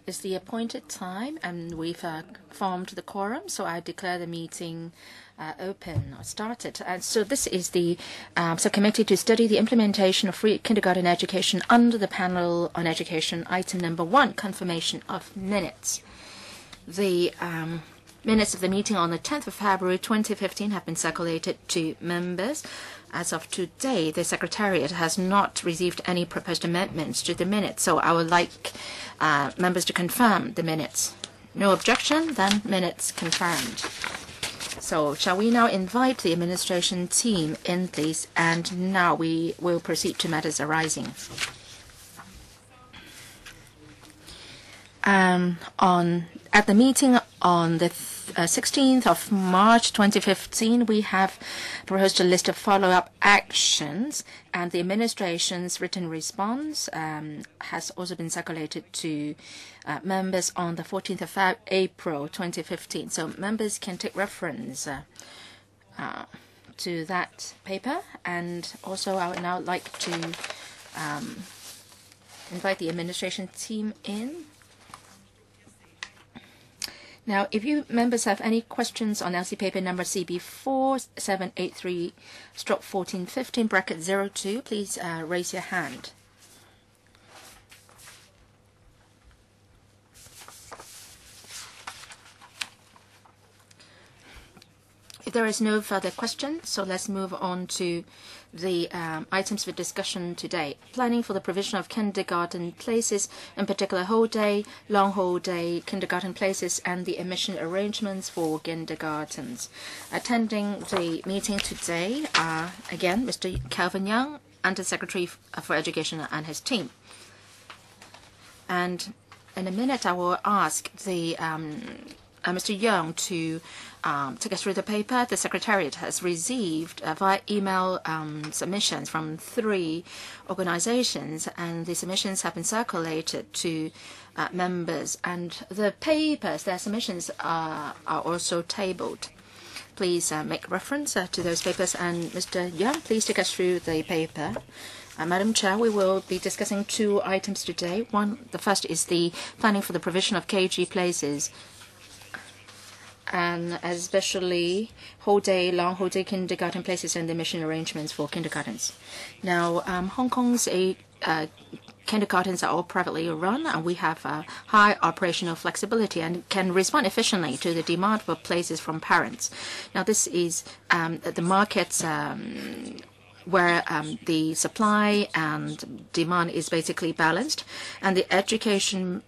is the appointed time, and we've formed the quorum, so I declare the meeting open or started. And so this is the subcommittee to study the implementation of free kindergarten education under the panel on education. Item number 1, confirmation of minutes. The minutes of the meeting on the 10th of February 2015 have been circulated to members. As of today, the Secretariat has not received any proposed amendments to the minutes, so I would like members to confirm the minutes. No objection, then minutes confirmed. So shall we now invite the administration team in, please? And now we will proceed to matters arising. At the meeting on the 16th of March 2015, we have proposed a list of follow-up actions, and the administration's written response has also been circulated to members on the 14th of April 2015. So members can take reference to that paper, and also I would now like to invite the administration team in. Now, if you members have any questions on LC paper number CB4783/1415 (02), please raise your hand. If there is no further questions, so let's move on to the items for discussion today. Planning for the provision of kindergarten places, in particular whole day, long whole day kindergarten places, and the admission arrangements for kindergartens. Attending the meeting today are, again, Mr. Calvin Young, Undersecretary for Education, and his team. And in a minute, I will ask the Mr. Young to take us through the paper. The Secretariat has received via email submissions from 3 organizations, and the submissions have been circulated to members. And the papers, their submissions are also tabled. Please make reference to those papers. And Mr. Young, please take us through the paper. Madam Chair, we will be discussing 2 items today. The first is the planning for the provision of KG places, and especially whole day, long whole day kindergarten places and the admission arrangements for kindergartens. Now, Hong Kong's kindergartens are all privately run, and we have high operational flexibility and can respond efficiently to the demand for places from parents. Now, this is the markets where the supply and demand is basically balanced, and the Education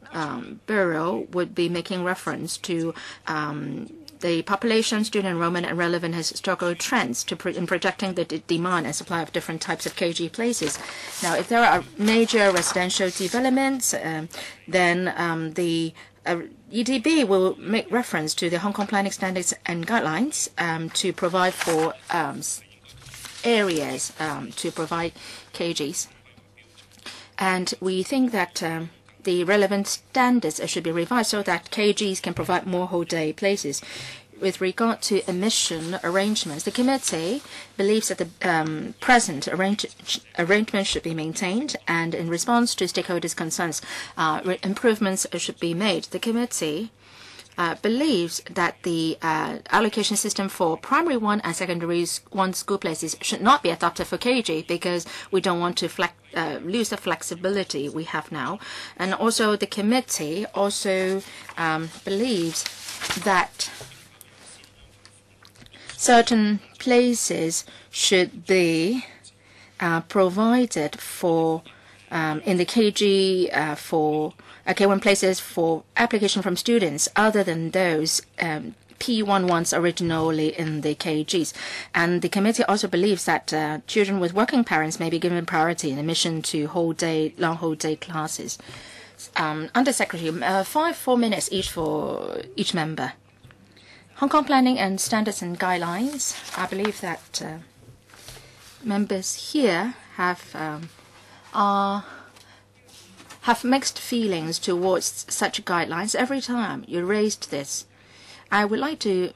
Bureau would be making reference to the population, student enrollment, and relevant historical trends in projecting the demand and supply of different types of KG places. Now, if there are major residential developments, then the EDB will make reference to the Hong Kong Planning Standards and Guidelines to provide for areas to provide KGs. And we think that the relevant standards should be revised so that KGs can provide more whole day places. With regard to admission arrangements, the committee believes that the present arrangement should be maintained, and in response to stakeholders' concerns, improvements should be made. The committee believes that the allocation system for primary 1 and secondary 1 school places should not be adopted for KG, because we don't want to lose the flexibility we have now. And also the committee also believes that certain places should be provided for in the KG for K1 places for application from students other than those P1 ones originally in the KGs. And the committee also believes that children with working parents may be given priority in admission to whole day, long whole day classes. Undersecretary, 4 minutes each for each member. Hong Kong Planning and Standards and Guidelines. I believe that members here have mixed feelings towards such guidelines. Every time you raised this, I would like to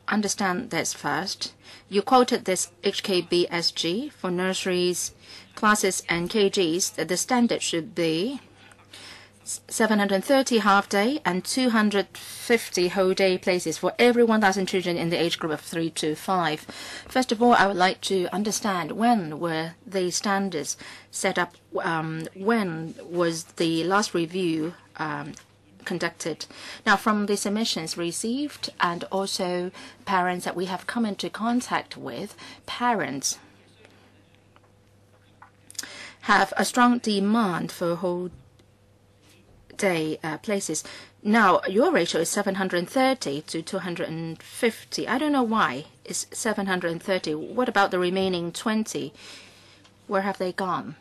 understand this first. You quoted this HKBSG for nurseries, classes, and KGs, that the standard should be 730 half-day and 250 whole-day places for every 1,000 children in the age group of 3 to 5. First of all, I would like to understand when were the standards set up, when was the last review conducted. Now, from the submissions received and also parents that we have come into contact with, parents have a strong demand for whole-day places. Now, your ratio is 730 to 250. I don't know why it's 730. What about the remaining 20? Where have they gone?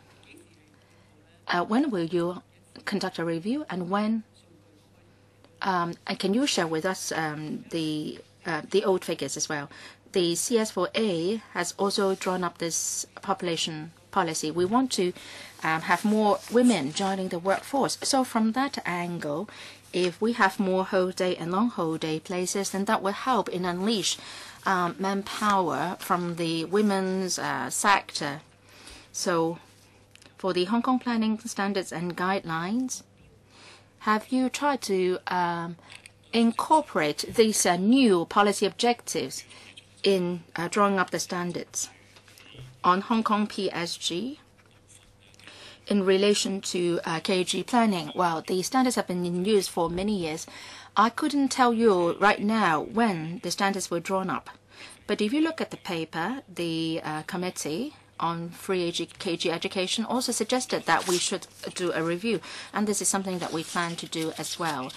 When will you conduct a review, and when? And can you share with us the old figures as well? The CS4A has also drawn up this population policy. We want to have more women joining the workforce. So from that angle, if we have more whole day and long whole day places, then that will help in unleash manpower from the women's sector. So for the Hong Kong planning standards and guidelines, have you tried to incorporate these new policy objectives in drawing up the standards? On Hong Kong PSG, in relation to KG planning, well, the standards have been in use for many years. I couldn't tell you right now when the standards were drawn up. But if you look at the paper, the committee on free KG education also suggested that we should do a review. And this is something that we plan to do as well.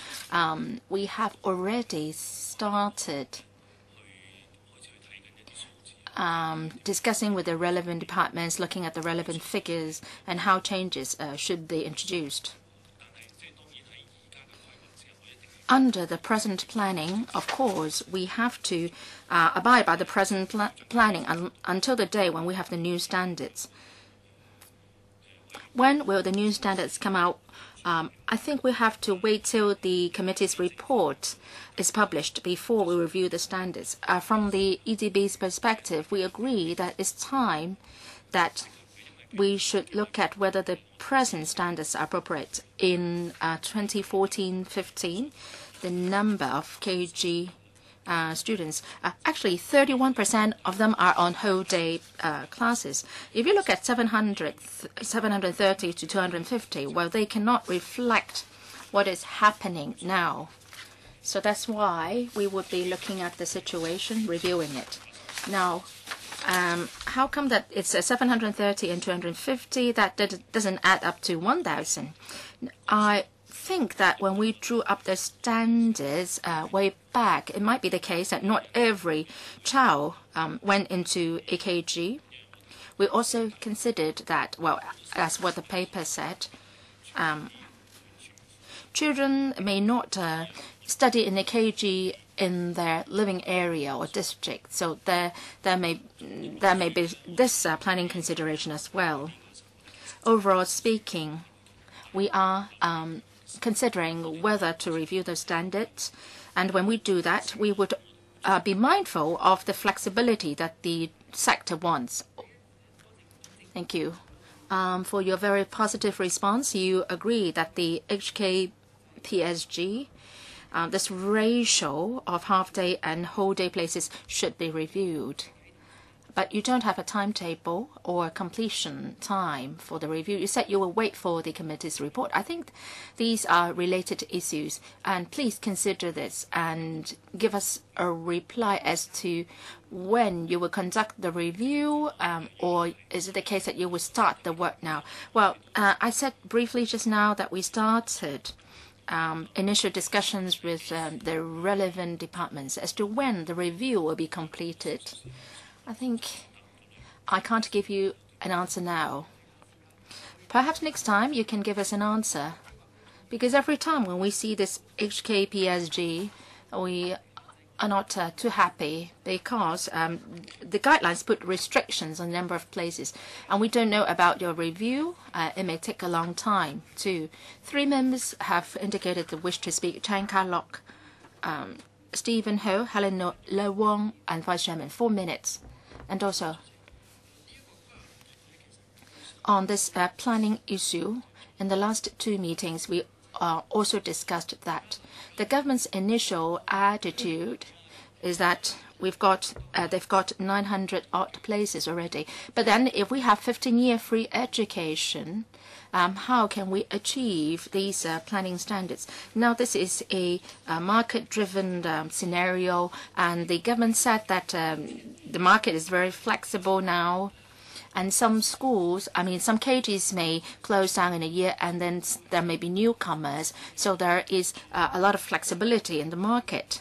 We have already started discussing with the relevant departments, looking at the relevant figures and how changes should be introduced. Under the present planning, of course, we have to abide by the present planning until the day when we have the new standards. When will the new standards come out? I think we have to wait till the committee's report is published before we review the standards. From the EDB's perspective, we agree that it's time that we should look at whether the present standards are appropriate. In 2014-15, the number of KG students, actually 31% of them are on whole day classes. If you look at 730 to 250, well, they cannot reflect what is happening now. So that's why we would be looking at the situation, reviewing it. Now, how come that it's 730 and 250? That doesn't add up to 1,000. I think that when we drew up the standards way back, it might be the case that not every child went into EKG. We also considered that, well, as what the paper said, children may not study in EKG in their living area or district, so there may be this planning consideration as well. Overall speaking, we are considering whether to review the standards, and when we do that, we would be mindful of the flexibility that the sector wants. Thank you. For your very positive response, you agree that the HK PSG, this ratio of half-day and whole-day places should be reviewed. But you don't have a timetable or a completion time for the review. You said you will wait for the committee's report. I think these are related issues, and please consider this and give us a reply as to when you will conduct the review, or is it the case that you will start the work now? Well, I said briefly just now that we started initial discussions with the relevant departments as to when the review will be completed. I think I can't give you an answer now. Perhaps next time you can give us an answer, because every time when we see this HKPSG, we are not too happy because the guidelines put restrictions on the number of places, and we don't know about your review. It may take a long time too. 3 members have indicated the wish to speak: Chan Ka-lok, Stephen Ho, Helen Le Wong, and Vice Chairman. 4 minutes. And also, on this planning issue, in the last 2 meetings, we also discussed that the government's initial attitude is that they've got 900 odd places already. But then if we have 15-year free education, how can we achieve these planning standards? Now, this is a market-driven scenario, and the government said that the market is very flexible now. And some schools, some KGs may close down in a year, and then there may be newcomers. So there is a lot of flexibility in the market.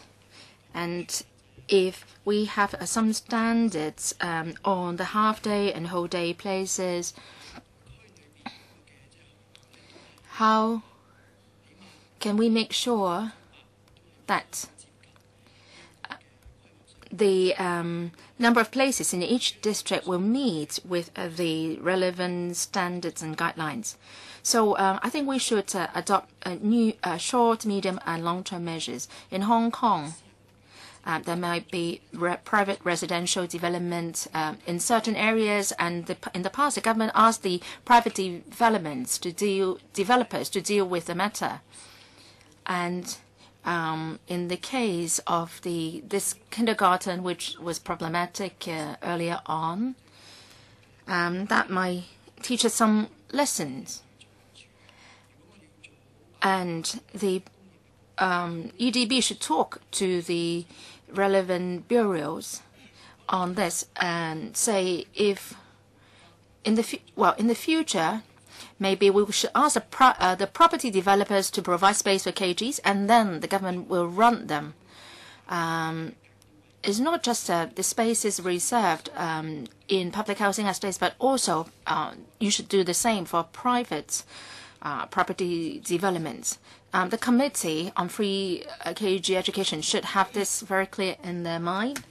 And if we have some standards on the half-day and whole-day places, how can we make sure that the number of places in each district will meet with the relevant standards and guidelines? So I think we should adopt new short, medium, and long-term measures. In Hong Kong, there might be private residential development in certain areas, and in the past, the government asked the private developers to deal with the matter. And in the case of this kindergarten, which was problematic earlier on, that might teach us some lessons. And the EDB should talk to the relevant bureaus on this and say if in the future, maybe we should ask the property developers to provide space for KGs, and then the government will run them. It's not just the spaces reserved in public housing estates, but also you should do the same for private property developments. The Committee on Free KG Education should have this very clear in their mind.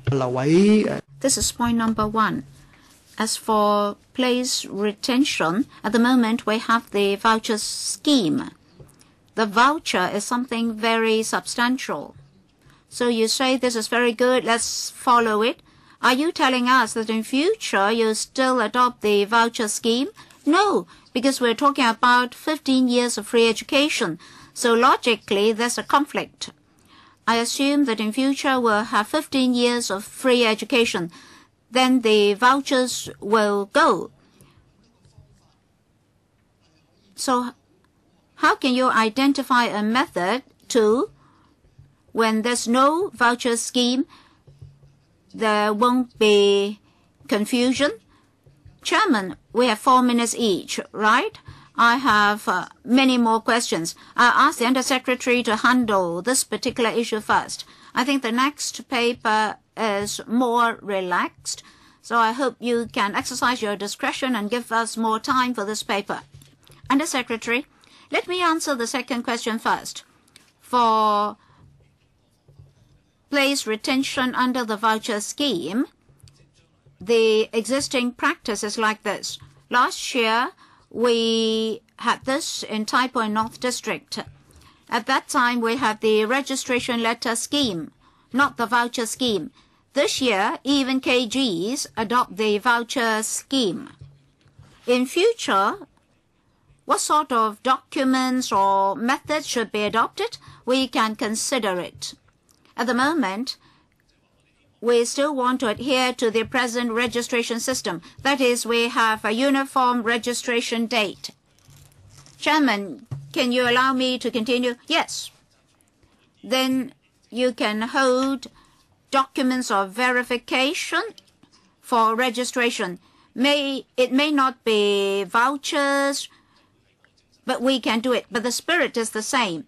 This is point number 1. As for place retention, at the moment we have the voucher scheme. The voucher is something very substantial. So you say this is very good, let's follow it. Are you telling us that in future you still adopt the voucher scheme? No, because we're talking about 15 years of free education. So logically, there's a conflict. I assume that in future we'll have 15 years of free education. Then the vouchers will go. So how can you identify a method to, when there's no voucher scheme, there won't be confusion? Chairman, we have 4 minutes each, right? I have many more questions. I'll ask the Undersecretary to handle this particular issue first. I think the next paper is more relaxed, so I hope you can exercise your discretion and give us more time for this paper. Undersecretary, let me answer the second question first. For place retention under the voucher scheme, the existing practice is like this. Last year, we had this in Tai Po North District. At that time, we had the registration letter scheme, not the voucher scheme. This year, even KGs adopt the voucher scheme. In future, what sort of documents or methods should be adopted? We can consider it. At the moment, we still want to adhere to the present registration system. That is, we have a uniform registration date. Chairman, can you allow me to continue? Yes. Then you can hold documents of verification for registration. It may not be vouchers, but we can do it. But the spirit is the same.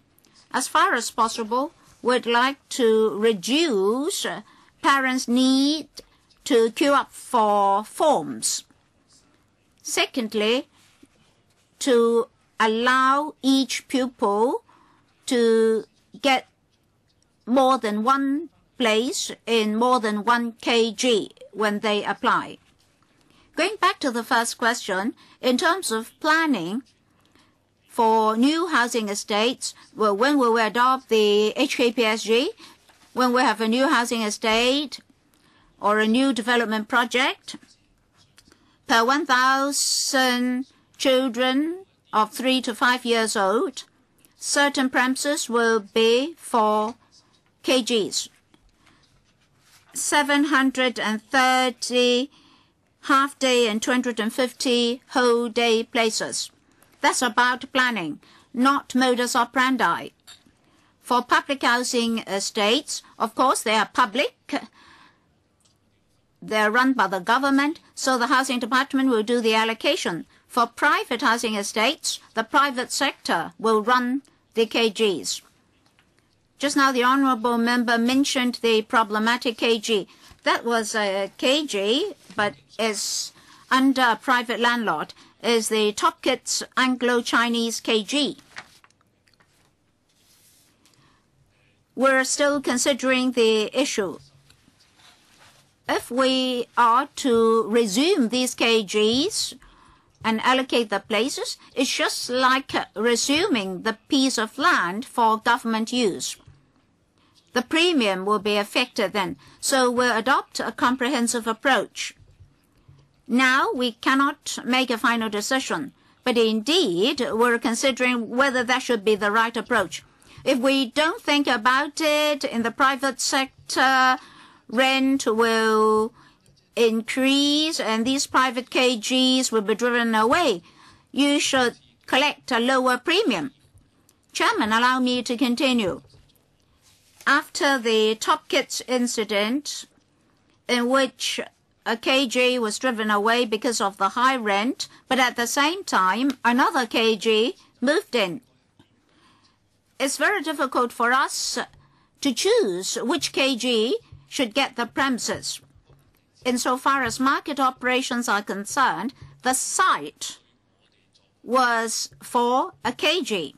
As far as possible, we'd like to reduce parents' need to queue up for forms. Secondly, to allow each pupil to get more than one place in more than 1 kg when they apply. Going back to the first question, in terms of planning for new housing estates, well, when will we adopt the HKPSG? When we have a new housing estate or a new development project, per 1,000 children of 3 to 5 years old, certain premises will be for kgs. 730 half-day and 250 whole-day places. That's about planning, not modus operandi. For public housing estates, of course, they are public. They're run by the government, so the housing department will do the allocation. For private housing estates, the private sector will run the KGs. Just now, the honourable member mentioned the problematic KG. That was a KG, but is under a private landlord, is the Top Kit's Anglo-Chinese KG. We're still considering the issue. If we are to resume these KGs and allocate the places, it's just like resuming the piece of land for government use. The premium will be affected then, so we'll adopt a comprehensive approach. Now we cannot make a final decision, but indeed we're considering whether that should be the right approach. If we don't think about it in the private sector, rent will increase and these private KGs will be driven away. You should collect a lower premium. Chairman, allow me to continue. After the Top Kit's incident, in which a KG was driven away because of the high rent, but at the same time, another KG moved in. It's very difficult for us to choose which KG should get the premises. Insofar as market operations are concerned, the site was for a KG.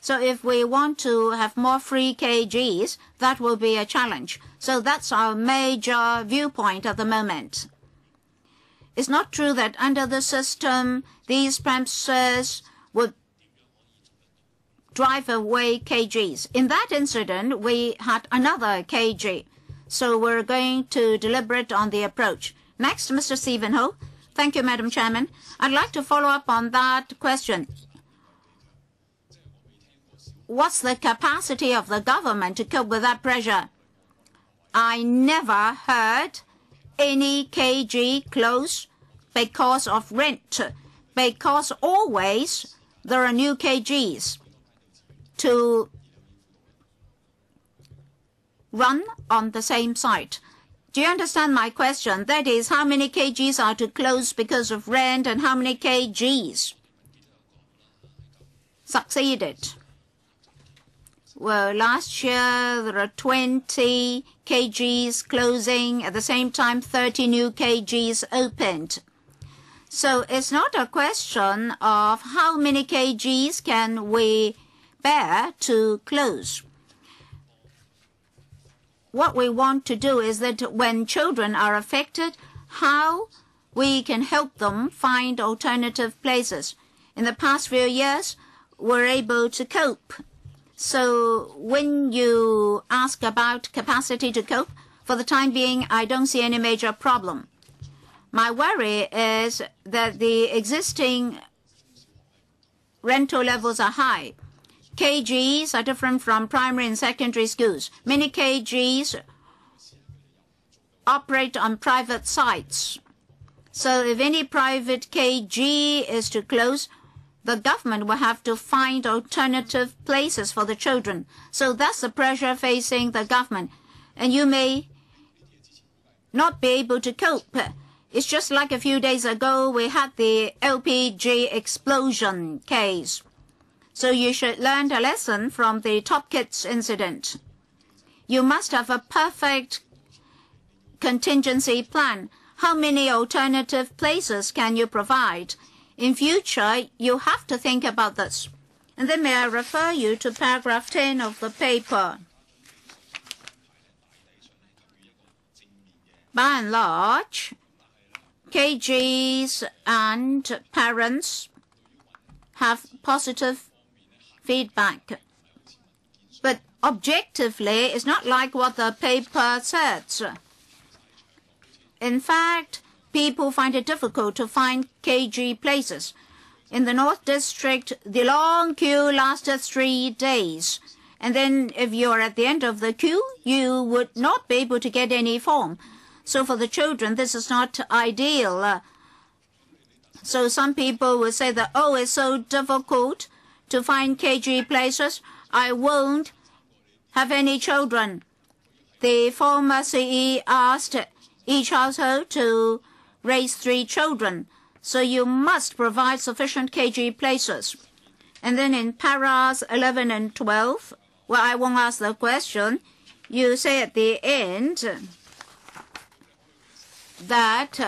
So if we want to have more free KGs, that will be a challenge. So that's our major viewpoint at the moment. It's not true that under the system, these premises would drive away KGs. In that incident, we had another KG. So we're going to deliberate on the approach. Next, Mr. Stephen Ho. Thank you, Madam Chairman. I'd like to follow up on that question. What's the capacity of the government to cope with that pressure? I never heard any KG close because of rent, because always there are new KGs to run on the same site. Do you understand my question? That is, how many KGs are to close because of rent and how many KGs succeeded? Well, last year there are 20 KGs closing. At the same time, 30 new KGs opened. So it's not a question of how many KGs can we bear to close. What we want to do is that when children are affected, how we can help them find alternative places. In the past few years, we're able to cope. So when you ask about capacity to cope, for the time being, I don't see any major problem. My worry is that the existing rental levels are high. KGs are different from primary and secondary schools. Many KGs operate on private sites. So if any private KG is to close, the government will have to find alternative places for the children. So that's the pressure facing the government. And you may not be able to cope. It's just like a few days ago, we had the LPG explosion case. So you should learn a lesson from the Top Kit's incident. You must have a perfect contingency plan. How many alternative places can you provide? In future, you have to think about this. And then may I refer you to paragraph 10 of the paper. By and large, KGs and parents have positive feedback. But objectively, it's not like what the paper says. In fact, people find it difficult to find KG places. In the North District, the long queue lasted 3 days. And then if you're at the end of the queue, you would not be able to get any form. So for the children, this is not ideal. So some people will say that, oh, it's so difficult to find KG places, I won't have any children. The former CE asked each household to raise 3 children. So you must provide sufficient KG places. And then in paras 11 and 12, well, I won't ask the question. You say at the end that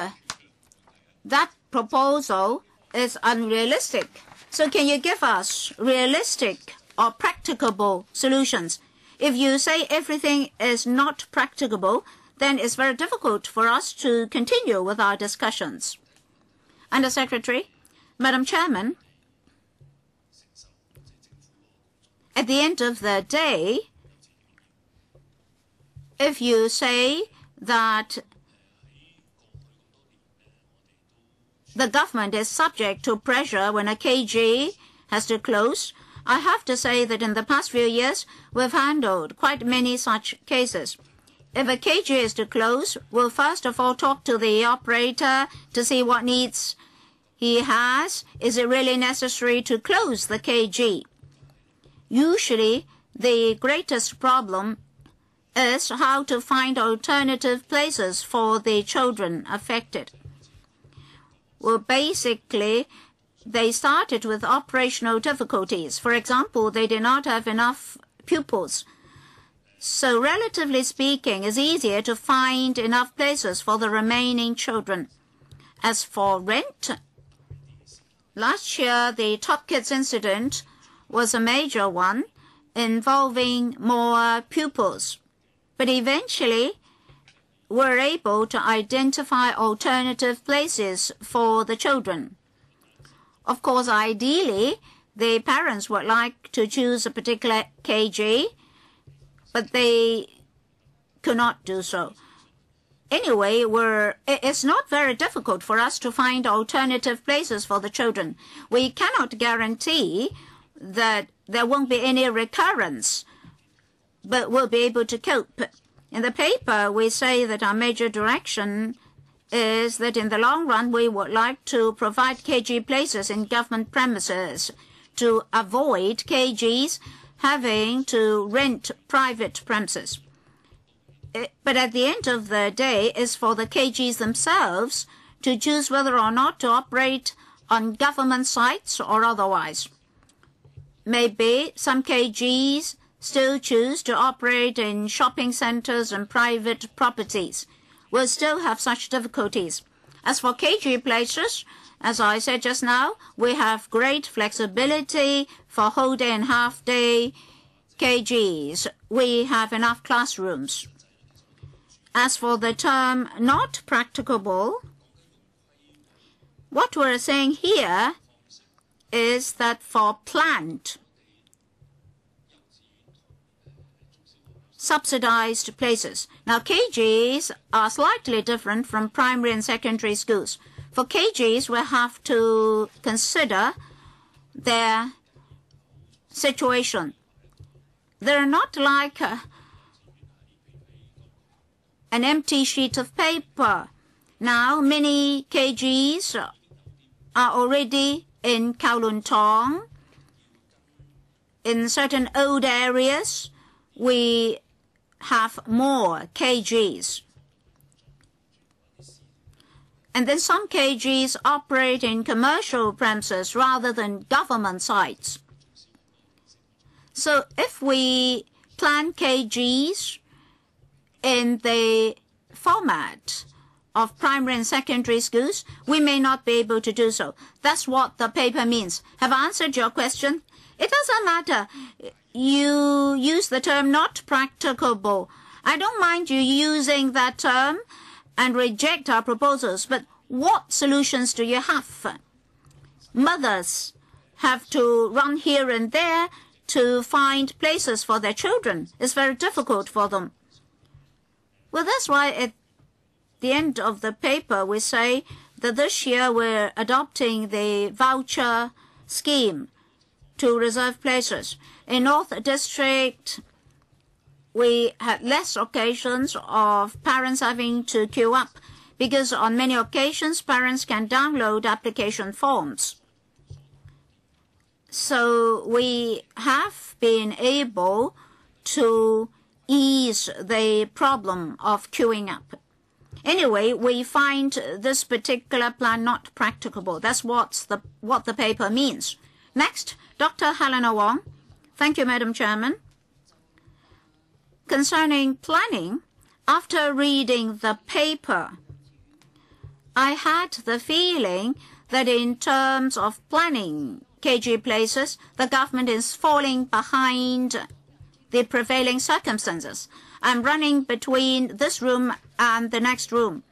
that proposal is unrealistic. So can you give us realistic or practicable solutions? If you say everything is not practicable, then it's very difficult for us to continue with our discussions. Under Secretary, Madam Chairman, at the end of the day, if you say that the government is subject to pressure when a KG has to close, I have to say that in the past few years, we've handled quite many such cases. If a KG is to close, we'll first of all talk to the operator to see what needs he has. Is it really necessary to close the KG? Usually, the greatest problem is how to find alternative places for the children affected. Well, basically, they started with operational difficulties. For example, they did not have enough pupils. So relatively speaking, it's easier to find enough places for the remaining children. As for rent, last year, the Top Kids incident was a major one involving more pupils. But eventually, we're able to identify alternative places for the children. Of course, ideally, the parents would like to choose a particular KG, but they could not do so. Anyway, it's not very difficult for us to find alternative places for the children. We cannot guarantee that there won't be any recurrence, but we'll be able to cope. In the paper, we say that our major direction is that in the long run, we would like to provide KG places in government premises to avoid KGs having to rent private premises. But at the end of the day, it's for the KGs themselves to choose whether or not to operate on government sites or otherwise. Maybe some KGs still choose to operate in shopping centers and private properties. We'll still have such difficulties. As for KG places, as I said just now, we have great flexibility for whole day and half day KGs. We have enough classrooms. As for the term not practicable, what we're saying here is that for planned subsidized places. Now, KGs are slightly different from primary and secondary schools. For KGs, we have to consider their situation. They're not like an empty sheet of paper. Now, many KGs are already in Kowloon Tong. In certain old areas, we have more KGs. And then some KGs operate in commercial premises rather than government sites. So if we plan KGs in the format of primary and secondary schools, we may not be able to do so. That's what the paper means. Have I answered your question? It doesn't matter. You use the term not practicable. I don't mind you using that term and reject our proposals, but what solutions do you have? Mothers have to run here and there to find places for their children. It's very difficult for them. Well, that's why at the end of the paper we say that this year we're adopting the voucher scheme to reserve places. In North District, we had less occasions of parents having to queue up because on many occasions parents can download application forms. So we have been able to ease the problem of queuing up. Anyway, we find this particular plan not practicable. That's what the paper means. Next, Dr. Helena Wong. Thank you, Madam Chairman. Concerning planning, after reading the paper, I had the feeling that in terms of planning KG places, the government is falling behind the prevailing circumstances. I'm running between this room and the next room.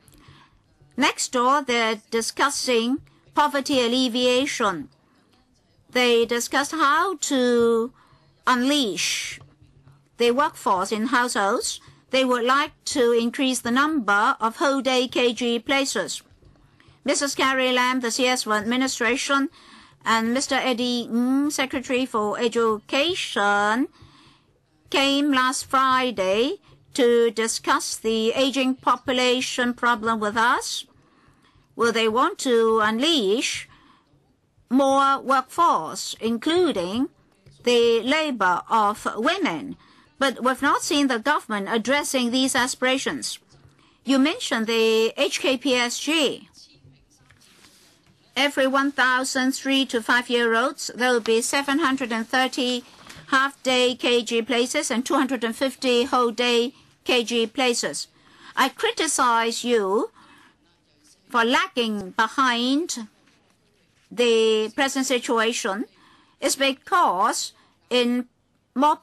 Next door, they're discussing poverty alleviation. They discussed how to unleash the workforce in households. They would like to increase the number of whole-day KG places. Mrs. Carrie Lam, the CS for Administration, and Mr. Eddie Ng, Secretary for Education, came last Friday to discuss the aging population problem with us. Well, they want to unleash more workforce, including the labor of women. But we've not seen the government addressing these aspirations. You mentioned the HKPSG. Every 1,000 3 to 5-year-olds, there will be 730 half-day KG places and 250 whole-day KG places. I criticize you for lagging behind the present situation. It's because in more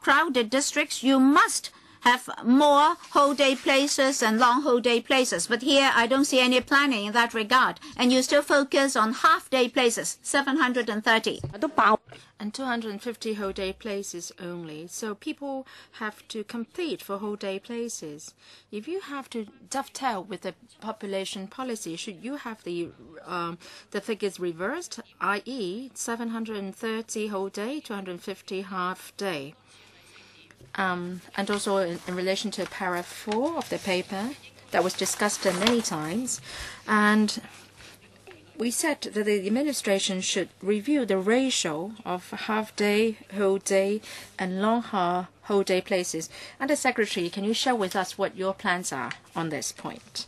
crowded districts, you must have more whole-day places and long whole-day places. But here, I don't see any planning in that regard. And you still focus on half-day places, 730. And 250 whole-day places only. So people have to compete for whole-day places. If you have to dovetail with the population policy, should you have the figures reversed, i.e. 730 whole-day, 250 half-day? And also in relation to paragraph 4 of the paper that was discussed many times, and we said that the administration should review the ratio of half-day, whole-day, and long whole-day places. And the Secretary, can you share with us what your plans are on this point?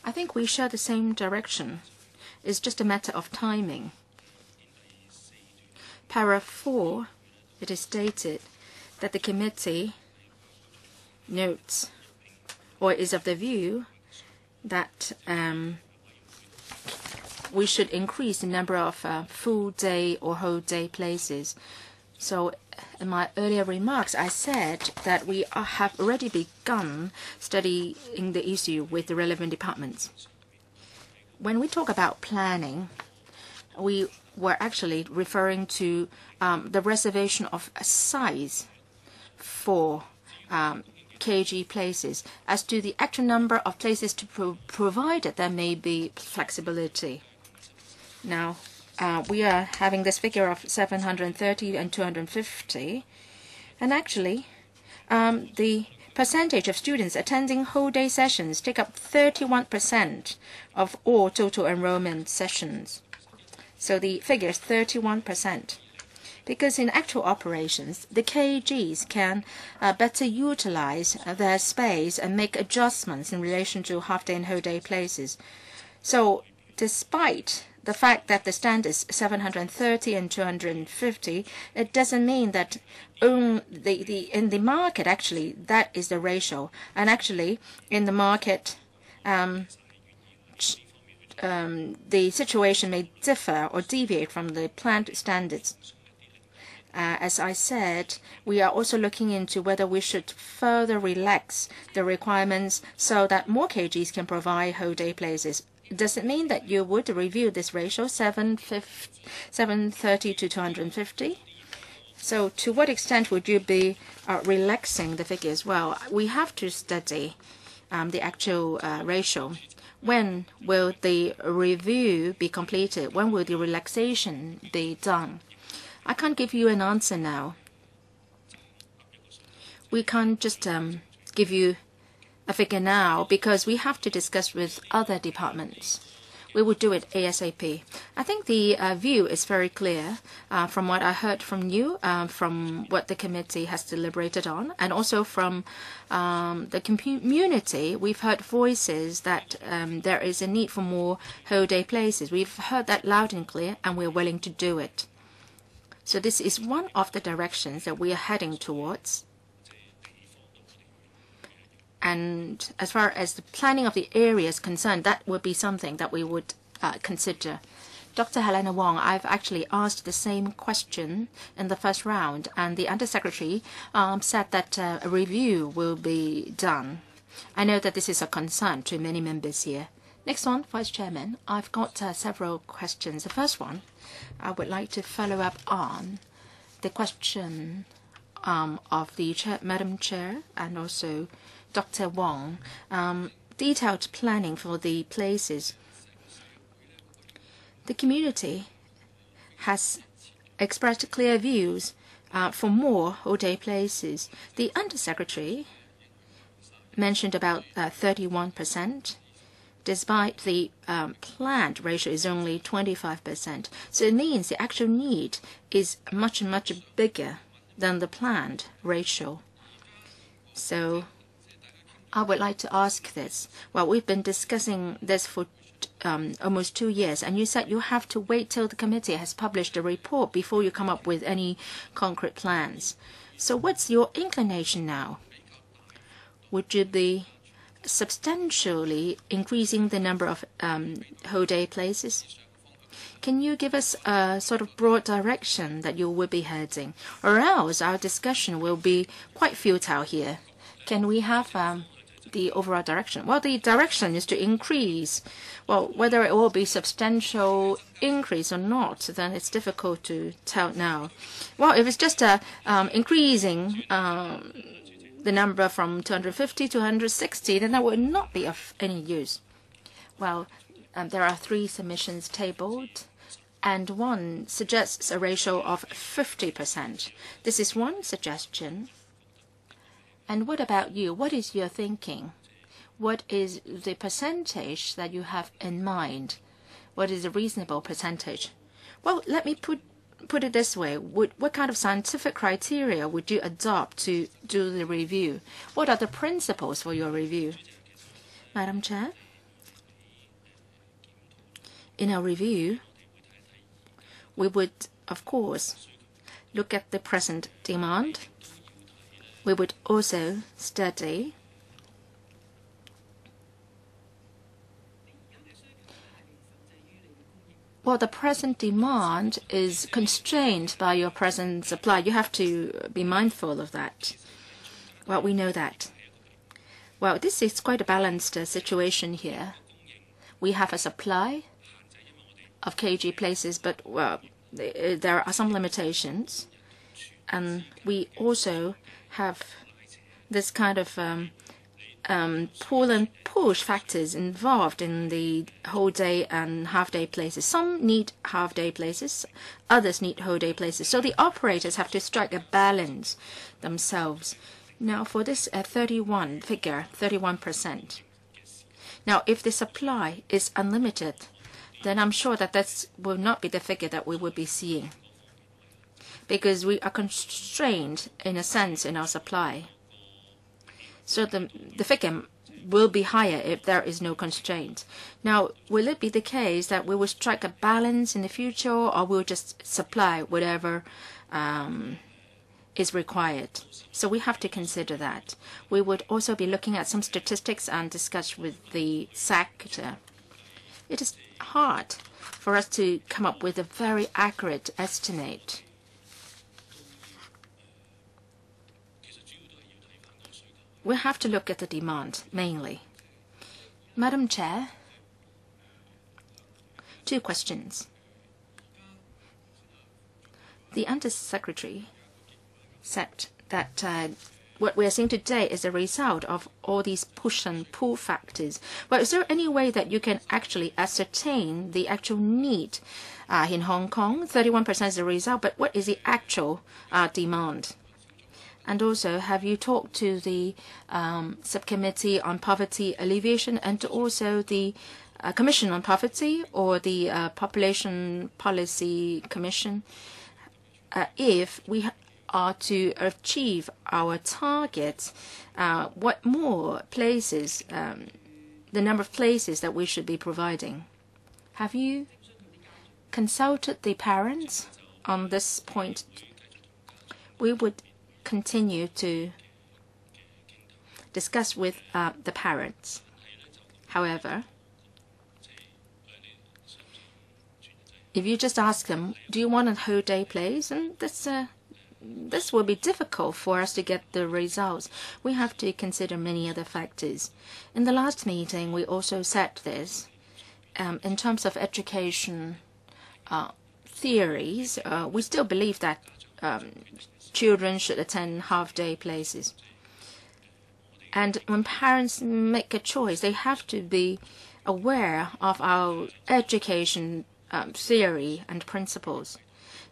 I think we share the same direction. It's just a matter of timing. Paragraph 4. It is stated that the committee notes or is of the view that we should increase the number of full-day or whole-day places. So in my earlier remarks, I said that we have already begun studying the issue with the relevant departments. When we talk about planning, we were actually referring to the reservation of size for KG places. As to the actual number of places to provide it, there may be flexibility. Now, we are having this figure of 730 and 250. And actually, the percentage of students attending whole-day sessions take up 31% of all total enrollment sessions. So the figure is 31%. Because in actual operations, the KGs can better utilize their space and make adjustments in relation to half-day and whole-day places. So despite the fact that the standard is 730 and 250, it doesn't mean that in the market, actually, that is the ratio. And actually, in the market, the situation may differ or deviate from the planned standards. As I said, we are also looking into whether we should further relax the requirements so that more KGs can provide whole-day places. Does it mean that you would review this ratio, 730 to 250? So to what extent would you be relaxing the figures? Well, we have to study the actual ratio. When will the review be completed? When will the relaxation be done? I can't give you an answer now. We can't just give you a figure now because we have to discuss with other departments. We will do it ASAP. I think the view is very clear from what I heard from you, from what the committee has deliberated on, and also from the community. We've heard voices that there is a need for more whole day places. We've heard that loud and clear, and we're willing to do it. So this is one of the directions that we are heading towards. And as far as the planning of the area is concerned, that would be something that we would consider. Dr. Helena Wong, I've actually asked the same question in the first round, and the Undersecretary said that a review will be done. I know that this is a concern to many members here. Next one, Vice Chairman. I've got several questions. The first one, I would like to follow up on the question of the Madam Chair and also Dr. Wong, detailed planning for the places. The community has expressed clear views for more whole-day places. The Undersecretary mentioned about 31%, despite the planned ratio is only 25%. So it means the actual need is much, much bigger than the planned ratio. So I would like to ask this. Well, we've been discussing this for almost 2 years, and you said you have to wait till the committee has published a report before you come up with any concrete plans. So what's your inclination now? Would you be substantially increasing the number of whole day places? Can you give us a sort of broad direction that you will be heading? Or else our discussion will be quite futile here. Can we have the overall direction? Well, the direction is to increase. Well, whether it will be substantial increase or not, then it's difficult to tell now. Well, if it's just increasing the number from 250 to 160, then that would not be of any use. Well, there are 3 submissions tabled, and one suggests a ratio of 50%. This is one suggestion. And what about you? What is your thinking? What is the percentage that you have in mind? What is a reasonable percentage? Well, let me put it this way. What kind of scientific criteria would you adopt to do the review? What are the principles for your review? Madam Chair, in our review, we would, of course, look at the present demand. We would also study well, the present demand is constrained by your present supply. You have to be mindful of that. Well, we know that. Well, this is quite a balanced situation here. We have a supply of KG places, but well, there are some limitations. And we also have this kind of pull and push factors involved in the whole day and half day places. Some need half day places, others need whole day places. So the operators have to strike a balance themselves. Now for this 31%. Now if the supply is unlimited, then I'm sure that that will not be the figure that we will be seeing, because we are constrained in a sense in our supply. So the figure will be higher if there is no constraint. Now, will it be the case that we will strike a balance in the future, or we'll just supply whatever is required? So we have to consider that. We would also be looking at some statistics and discuss with the sector. It is hard for us to come up with a very accurate estimate. We have to look at the demand, mainly. Madam Chair, 2 questions. The Undersecretary said that what we're seeing today is a result of all these push and pull factors. But is there any way that you can actually ascertain the actual need in Hong Kong? 31% is the result, but what is the actual demand? And also, have you talked to the Subcommittee on Poverty Alleviation and also the Commission on Poverty or the Population Policy Commission? If we are to achieve our targets, what more places, the number of places that we should be providing? Have you consulted the parents on this point? We would continue to discuss with the parents. However, if you just ask them, do you want a whole day place? And this will be difficult for us to get the results. We have to consider many other factors. In the last meeting, we also said this. In terms of education theories, we still believe that children should attend half-day places. And when parents make a choice, they have to be aware of our education theory and principles.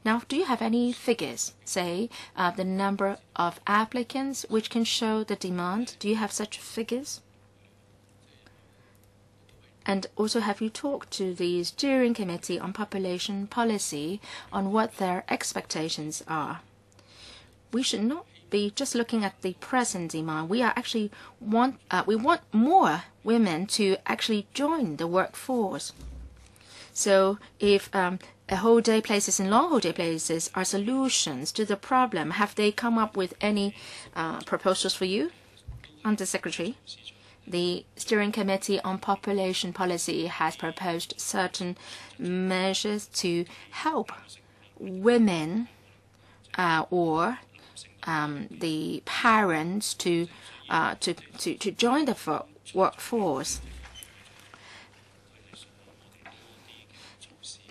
Now, do you have any figures, say, the number of applicants which can show the demand? Do you have such figures? And also, have you talked to the Steering Committee on Population Policy on what their expectations are? We should not be just looking at the present demand. We want more women to actually join the workforce. So if a whole day places and long holiday places are solutions to the problem, have they come up with any proposals for you? Undersecretary, the Steering Committee on Population Policy has proposed certain measures to help women or the parents to join the workforce.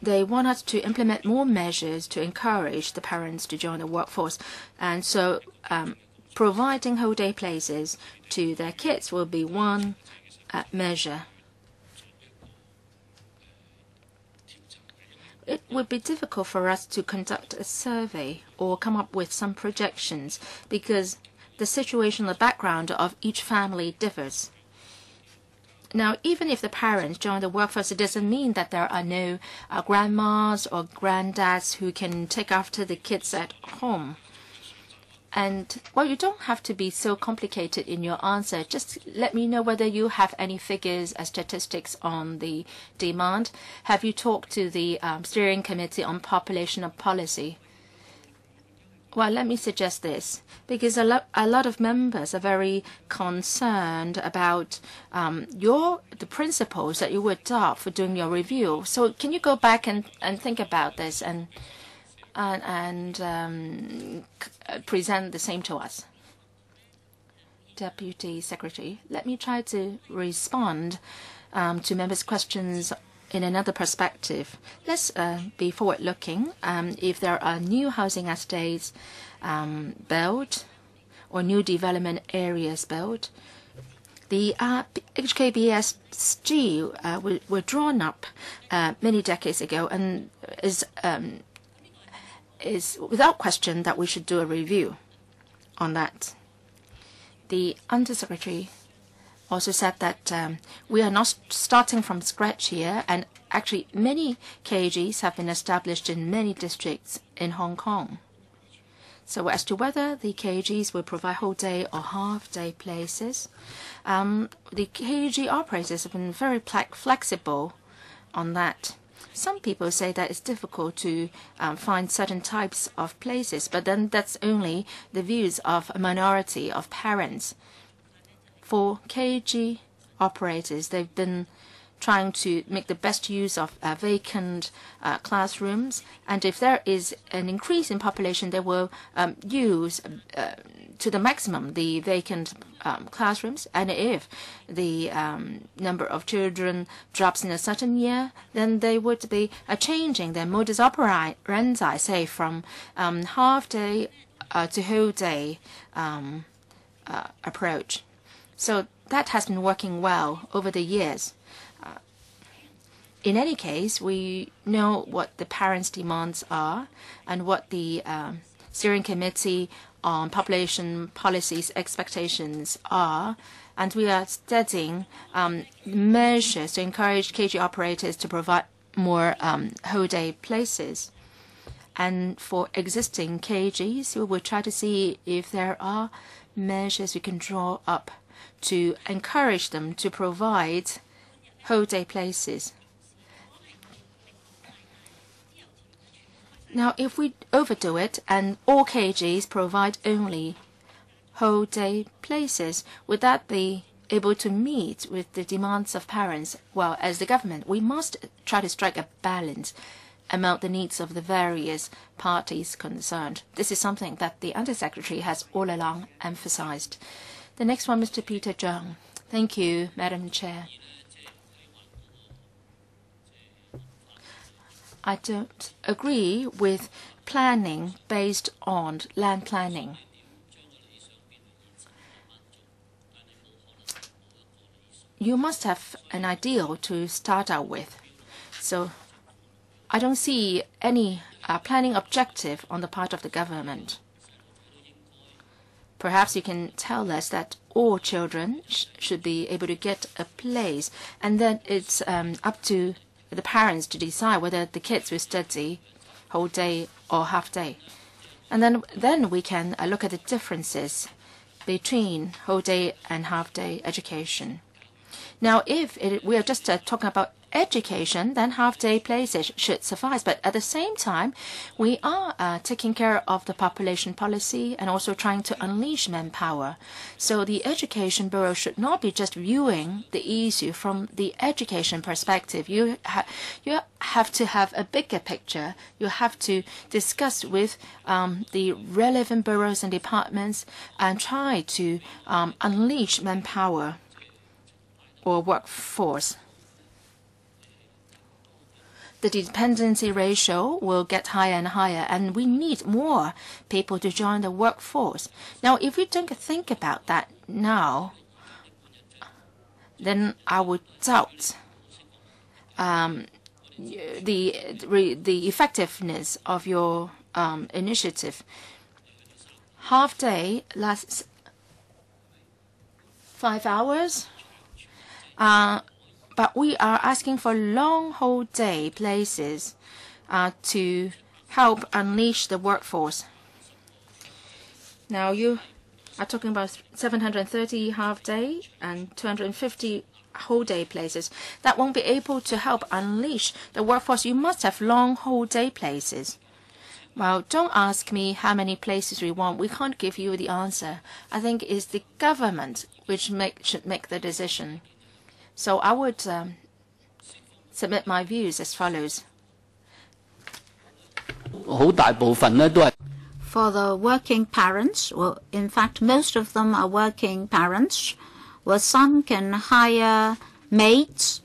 They want us to implement more measures to encourage the parents to join the workforce. And so providing whole day places to their kids will be one measure. It would be difficult for us to conduct a survey or come up with some projections because the situation, the background of each family differs. Now, even if the parents join the workforce, it doesn't mean that there are no grandmas or granddads who can take after the kids at home. And, well, you don't have to be so complicated in your answer. Just let me know whether you have any figures or statistics on the demand. Have you talked to the Steering Committee on Population Policy? Well, let me suggest this, because a lot of members are very concerned about the principles that you would adopt for doing your review. So can you go back and think about this and present the same to us? Deputy Secretary, let me try to respond to members' questions in another perspective. Let's be forward-looking. If there are new housing estates built or new development areas built, the HKBSG were drawn up many decades ago and is without question that we should do a review on that. The Undersecretary also said that we are not starting from scratch here, and actually many KGs have been established in many districts in Hong Kong. So as to whether the KGs will provide whole day or half day places, the KG operators have been very flexible on that. Some people say that it's difficult to find certain types of places, but then that's only the views of a minority of parents. For KG operators, they've been trying to make the best use of vacant classrooms, and if there is an increase in population, they will use to the maximum the vacant classrooms, and if the number of children drops in a certain year, then they would be changing their modus operandi, say from half day to whole day approach. So that has been working well over the years. In any case, we know what the parents' demands are and what the Steering Committee on Population Policies expectations are, and we are studying measures to encourage KG operators to provide more whole day places. And for existing KGs, we will try to see if there are measures we can draw up to encourage them to provide whole day places. Now, if we overdo it and all KGs provide only whole day places, would that be able to meet with the demands of parents? Well, as the government, we must try to strike a balance among the needs of the various parties concerned. This is something that the Undersecretary has all along emphasized. The next one, Mr. Peter Zhang. Thank you, Madam Chair. I don't agree with planning based on land planning. You must have an ideal to start out with. So I don't see any planning objective on the part of the government. Perhaps you can tell us that all children should be able to get a place, and then it's up to the parents to decide whether the kids will study whole day or half day. And then we can look at the differences between whole day and half day education. Now, if we are just talking about education, then half-day places should suffice. But at the same time, we are taking care of the population policy and also trying to unleash manpower. So the Education Bureau should not be just viewing the issue from the education perspective. You have to have a bigger picture. You have to discuss with the relevant bureaus and departments and try to unleash manpower or workforce. The dependency ratio will get higher and higher, and we need more people to join the workforce. Now, if we don't think about that now, then I would doubt the effectiveness of your initiative. Half day lasts 5 hours. But we are asking for long whole day places to help unleash the workforce. Now you are talking about 730 half day and 250 whole day places. That won't be able to help unleash the workforce. You must have long whole day places. Well, don't ask me how many places we want. We can't give you the answer. I think it's the government which should make the decision. So I would submit my views as follows. For the working parents, well, in fact, most of them are working parents, well, some can hire maids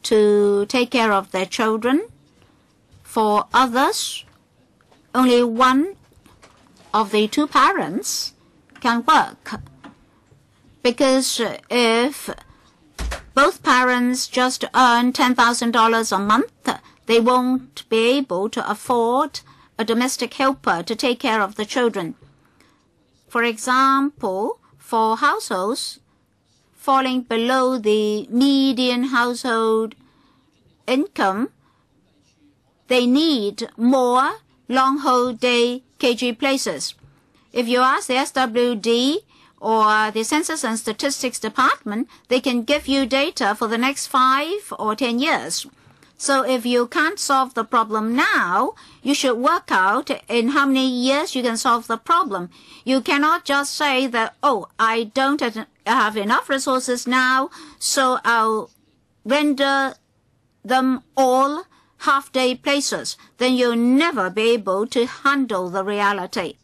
to take care of their children. For others, only one of the two parents can work. Because if both parents just earn $10,000 a month, they won't be able to afford a domestic helper to take care of the children. For example, for households falling below the median household income, they need more long whole day KG places. If you ask the SWD or the Census and Statistics Department, they can give you data for the next 5 or 10 years. So if you can't solve the problem now, you should work out in how many years you can solve the problem. You cannot just say that, oh, I don't have enough resources now, so I'll render them all half-day places. Then you'll never be able to handle the reality.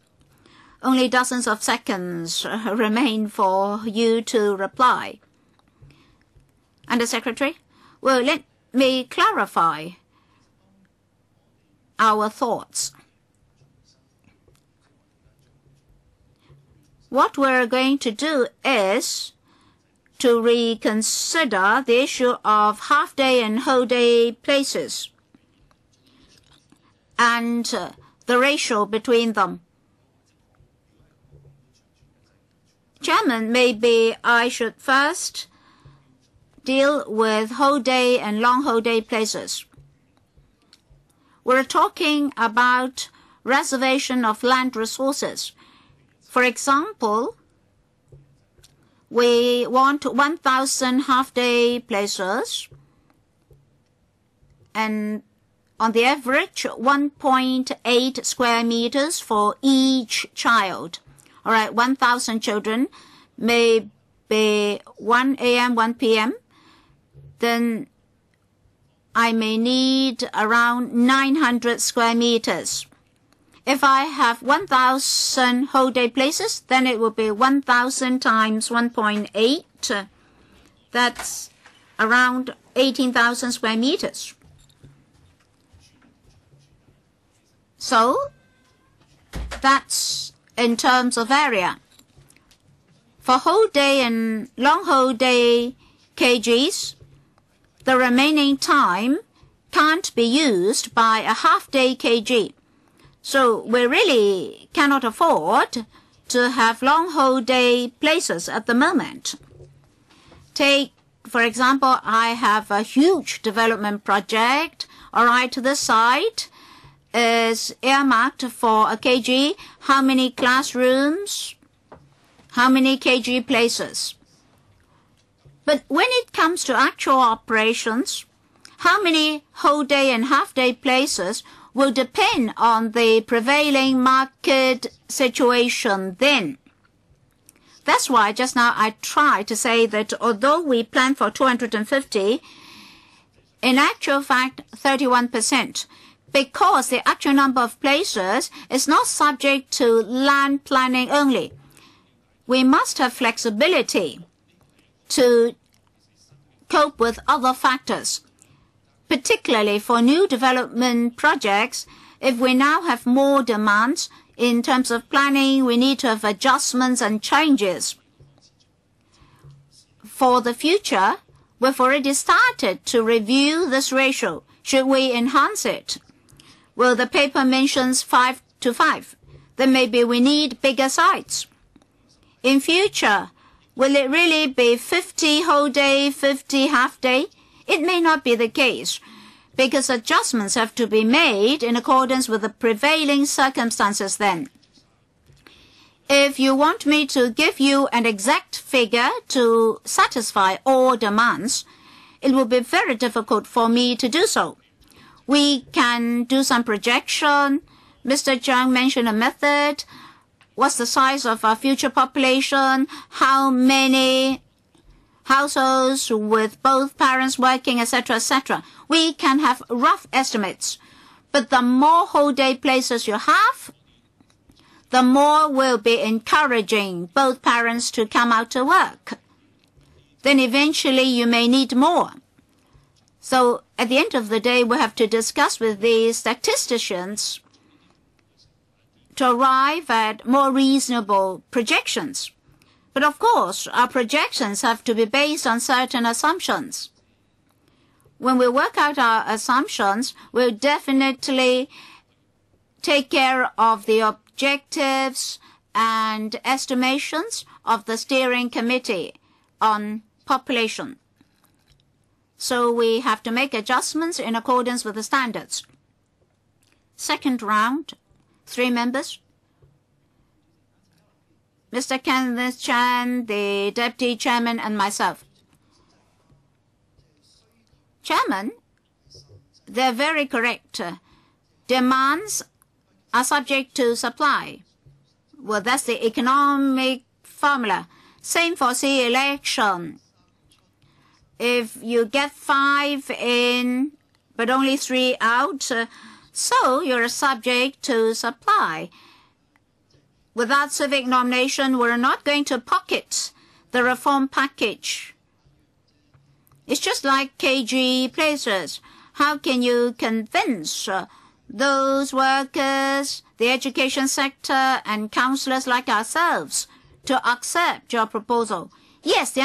Only dozens of seconds remain for you to reply. Undersecretary, well, let me clarify our thoughts. what we're going to do is to reconsider the issue of half-day and whole-day places and the ratio between them. Chairman, maybe I should first deal with whole-day and long whole-day places. We're talking about reservation of land resources. For example, we want 1,000 half-day places, and on the average, 1.8 square meters for each child. All right, 1,000 children, maybe 1 a.m., 1 p.m., then I may need around 900 square meters. If I have 1,000 whole-day places, then it will be 1,000 times 1.8. That's around 18,000 square meters. So that's in terms of area. For whole-day and long whole-day kgs, the remaining time can't be used by a half-day kg. So we really cannot afford to have long whole-day places at the moment. Take, for example, I have a huge development project. All right, this site is earmarked for a kg. How many classrooms? How many kg places? But when it comes to actual operations, how many whole-day and half-day places will depend on the prevailing market situation then. That's why just now I tried to say that although we plan for 250, in actual fact 31%, because the actual number of places is not subject to land planning only. We must have flexibility to cope with other factors. Particularly for new development projects, if we now have more demands in terms of planning, we need to have adjustments and changes. For the future, we've already started to review this ratio. Should we enhance it? Well, the paper mentions 5 to 5. Then maybe we need bigger sites. In future, will it really be 50 whole day, 50 half day? It may not be the case, because adjustments have to be made in accordance with the prevailing circumstances then. If you want me to give you an exact figure to satisfy all demands, it will be very difficult for me to do so. We can do some projection. Mr. Zhang mentioned a method. What's the size of our future population? How many households with both parents working, etc., etc. We can have rough estimates. But the more whole-day places you have, the more we'll be encouraging both parents to come out to work. Then eventually you may need more. So at the end of the day, we have to discuss with the statisticians to arrive at more reasonable projections. But of course, our projections have to be based on certain assumptions. When we work out our assumptions, we'll definitely take care of the objectives and estimations of the steering committee on population. So we have to make adjustments in accordance with the standards. Second round, 3 members. Mr. Kenneth Chan, the Deputy Chairman, and myself. Chairman, they're very correct. Demands are subject to supply. Well, that's the economic formula. Same for the election. If you get 5 in, but only 3 out, so you're subject to supply. Without civic nomination, we're not going to pocket the reform package. It's just like KG places. How can you convince those workers, the education sector, and councillors like ourselves to accept your proposal. Yes, the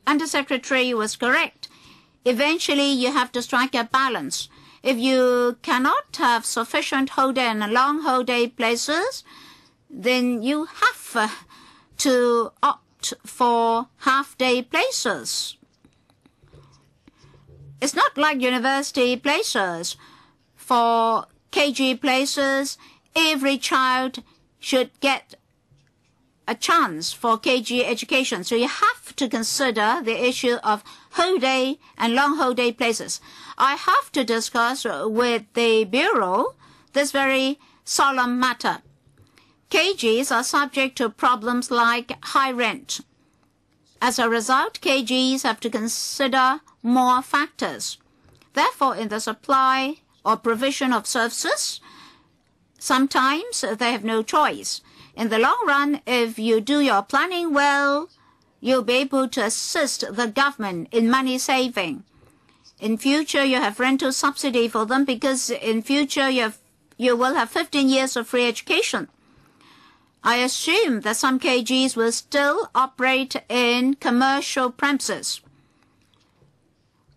Undersecretary was correct. Eventually, you have to strike a balance. If you cannot have sufficient whole day and long whole day places, then you have to opt for half-day places. It's not like university places. For KG places, every child should get a chance for KG education. So you have to consider the issue of whole day and long whole day places. I have to discuss with the Bureau this very solemn matter. KGs are subject to problems like high rent. As a result, KGs have to consider more factors. Therefore, in the supply or provision of services, sometimes they have no choice. In the long run, if you do your planning well, you'll be able to assist the government in money saving. In future, you have rental subsidy for them because in future you will have 15 years of free education. I assume that some KGs will still operate in commercial premises.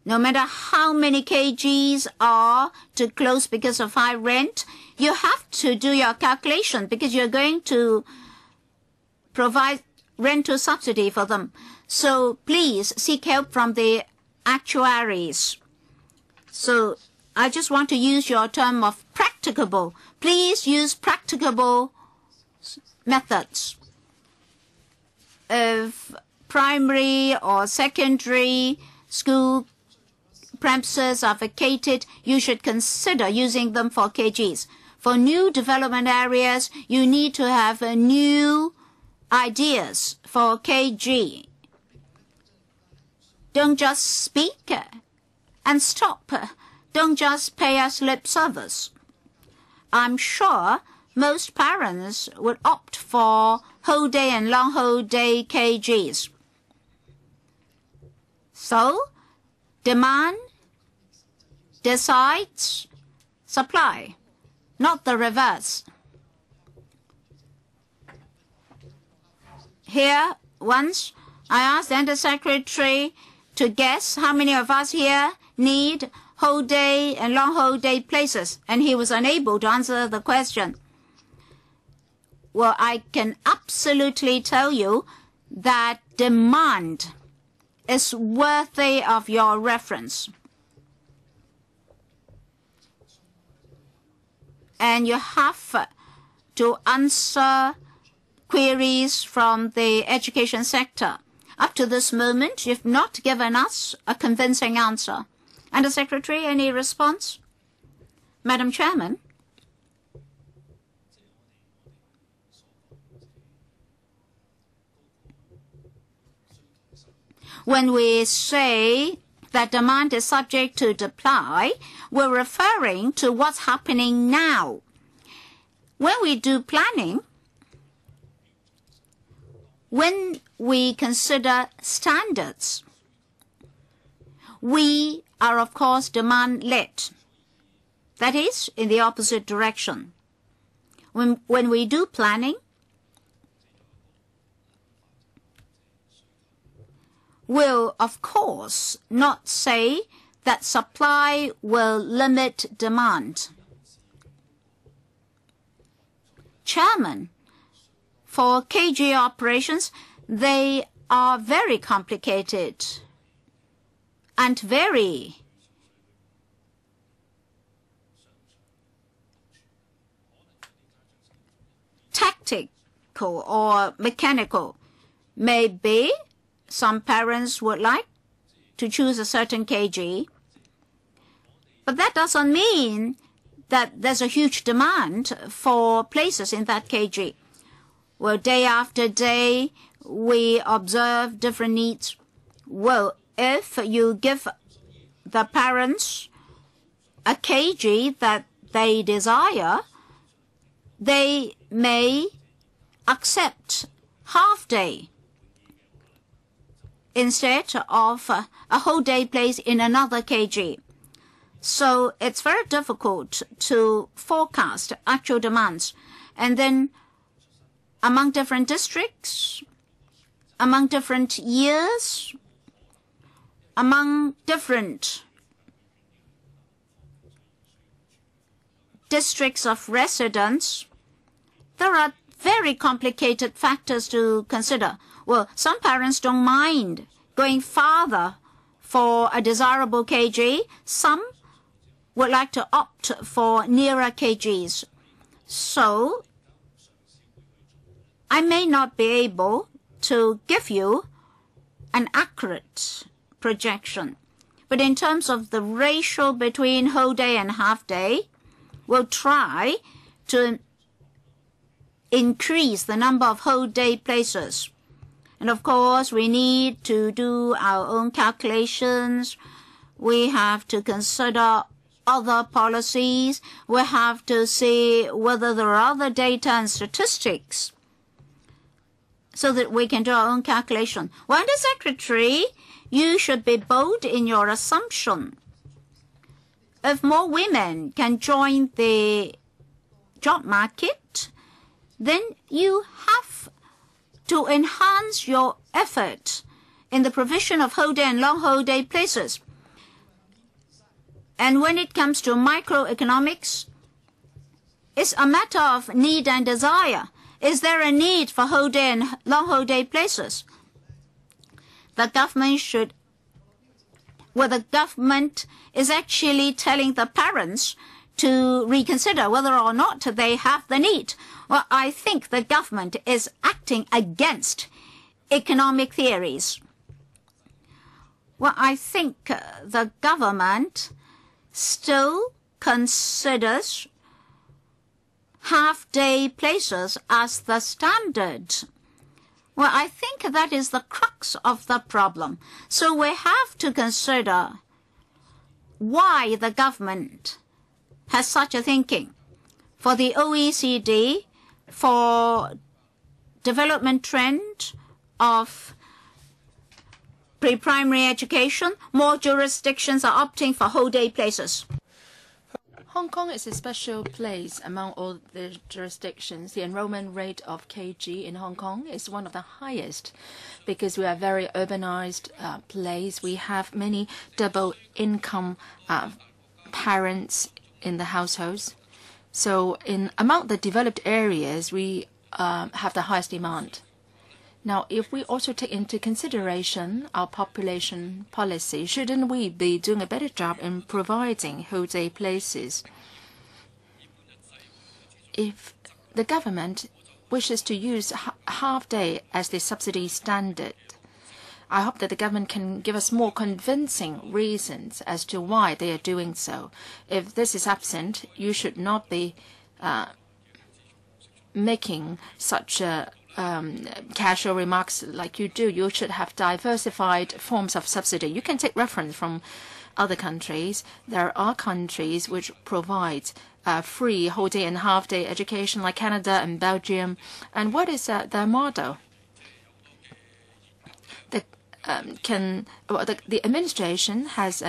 No matter how many KGs are to close because of high rent, you have to do your calculation because you're going to provide rental subsidy for them. So please seek help from the actuaries. So I just want to use your term of practicable. Please use practicable methods. If primary or secondary school premises are vacated, you should consider using them for KGs. For new development areas, you need to have new ideas for KG. Don't just speak and stop. Don't just pay us lip service. I'm sure most parents would opt for whole day and long whole day KGs. So, demand decides supply, not the reverse. Here, once I asked the Undersecretary to guess how many of us here need whole day and long whole day places, and he was unable to answer the question. Well, I can absolutely tell you that demand is worthy of your reference. And you have to answer queries from the education sector. Up to this moment, you've not given us a convincing answer. Undersecretary, any response? Madam Chairman? When we say that demand is subject to supply, we're referring to what's happening now. When we do planning, when we consider standards, we are, of course, demand-led. That is, in the opposite direction. When we do planning, we'll, of course, not say that supply will limit demand. Chairman, for KG operations, they are very complicated and very tactical or mechanical. Maybe some parents would like to choose a certain KG, but that doesn't mean that there's a huge demand for places in that KG. Well, day after day, we observe different needs. Well, if you give the parents a KG that they desire, they may accept half-day instead of a whole day place in another KG. So it's very difficult to forecast actual demands. And then among different districts, among different years, among different districts of residence, there are very complicated factors to consider. Well, some parents don't mind going farther for a desirable KG. Some would like to opt for nearer KGs. So I may not be able to give you an accurate projection. But in terms of the ratio between whole day and half day, we'll try to increase the number of whole day places. And of course, we need to do our own calculations. We have to consider other policies. We have to see whether there are other data and statistics so that we can do our own calculation. Well, Under Secretary, you should be bold in your assumption. If more women can join the job market, then you have to enhance your effort in the provision of whole day and long whole day places. And when it comes to microeconomics, it's a matter of need and desire. Is there a need for whole day and long whole day places? The government is actually telling the parents to reconsider whether or not they have the need. Well, I think the government is acting against economic theories. Well, I think the government still considers half-day places as the standard. Well, I think that is the crux of the problem. So we have to consider why the government has such a thinking. For the OECD, for development trend of pre-primary education, more jurisdictions are opting for whole day places. Hong Kong is a special place among all the jurisdictions. The enrollment rate of KG in Hong Kong is one of the highest because we are a very urbanized place. We have many double income parents in the households. So among the developed areas, we have the highest demand. Now, if we also take into consideration our population policy, shouldn't we be doing a better job in providing whole day places? If the government wishes to use half day as the subsidy standard, I hope that the government can give us more convincing reasons as to why they are doing so. If this is absent, you should not be making such casual remarks like you do. You should have diversified forms of subsidy. You can take reference from other countries. There are countries which provide free whole day and half day education, like Canada and Belgium. And what is their model? The administration has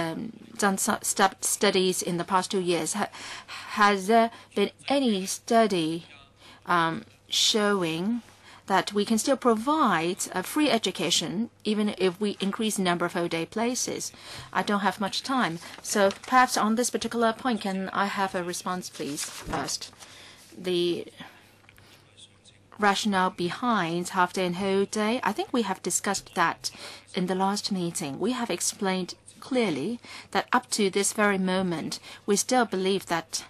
done studies in the past 2 years. Has there been any study showing that we can still provide a free education even if we increase the number of whole day places? I don't have much time. So perhaps on this particular point, can I have a response, please, first? The rationale behind half day and whole day, I think we have discussed that in the last meeting. We have explained clearly that up to this very moment, we still believe that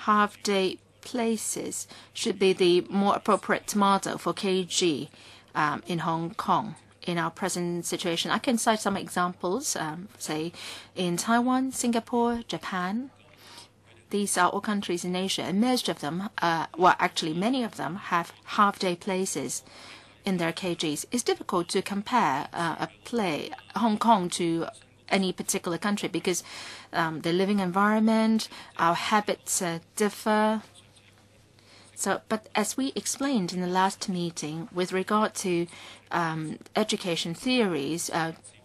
half day places should be the more appropriate model for KG in Hong Kong in our present situation. I can cite some examples, say in Taiwan, Singapore, Japan. These are all countries in Asia, and most of them, well, actually many of them have half-day places in their KGs. It's difficult to compare Hong Kong to any particular country because the living environment, our habits differ. So, but as we explained in the last meeting, with regard to education theories,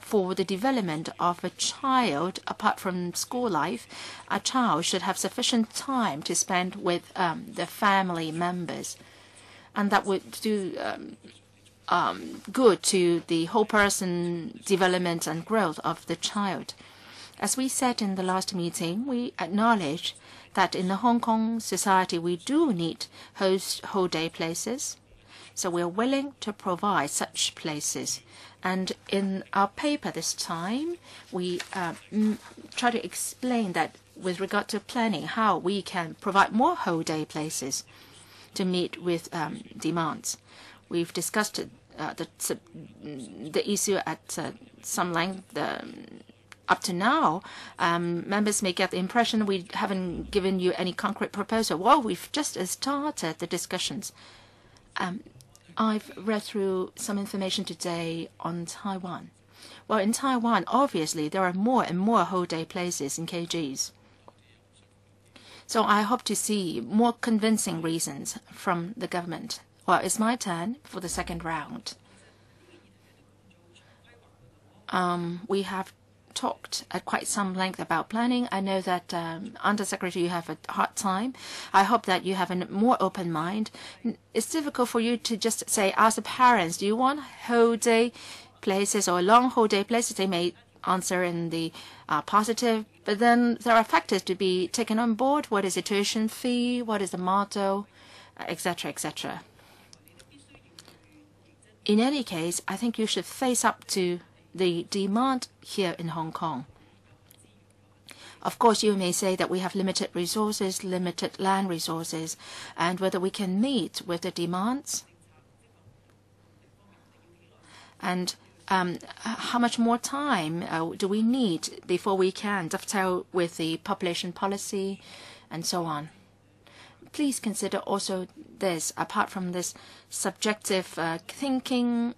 for the development of a child, apart from school life, a child should have sufficient time to spend with the family members. And that would do good to the whole person development and growth of the child. As we said in the last meeting, we acknowledge that in the Hong Kong society we do need whole day places. So we are willing to provide such places. And in our paper this time, we try to explain that with regard to planning, how we can provide more whole day places to meet with demands. We've discussed the issue at some length. Up to now, members may get the impression we haven't given you any concrete proposal. Well, we've just started the discussions. I've read through some information today on Taiwan. Well, in Taiwan, obviously, there are more and more whole day places in KGs. So I hope to see more convincing reasons from the government. Well, it's my turn for the second round. We have talked at quite some length about planning. I know that Undersecretary, you have a hard time. I hope that you have a more open mind. It's difficult for you to just say, ask the parents, do you want whole day places or long whole day places? They may answer in the positive, but then there are factors to be taken on board. What is the tuition fee? What is the motto? Etc., etc. In any case, I think you should face up to the demand here in Hong Kong. Of course, you may say that we have limited resources, limited land resources, and whether we can meet with the demands and how much more time do we need before we can dovetail with the population policy and so on. Please consider also this, apart from this subjective thinking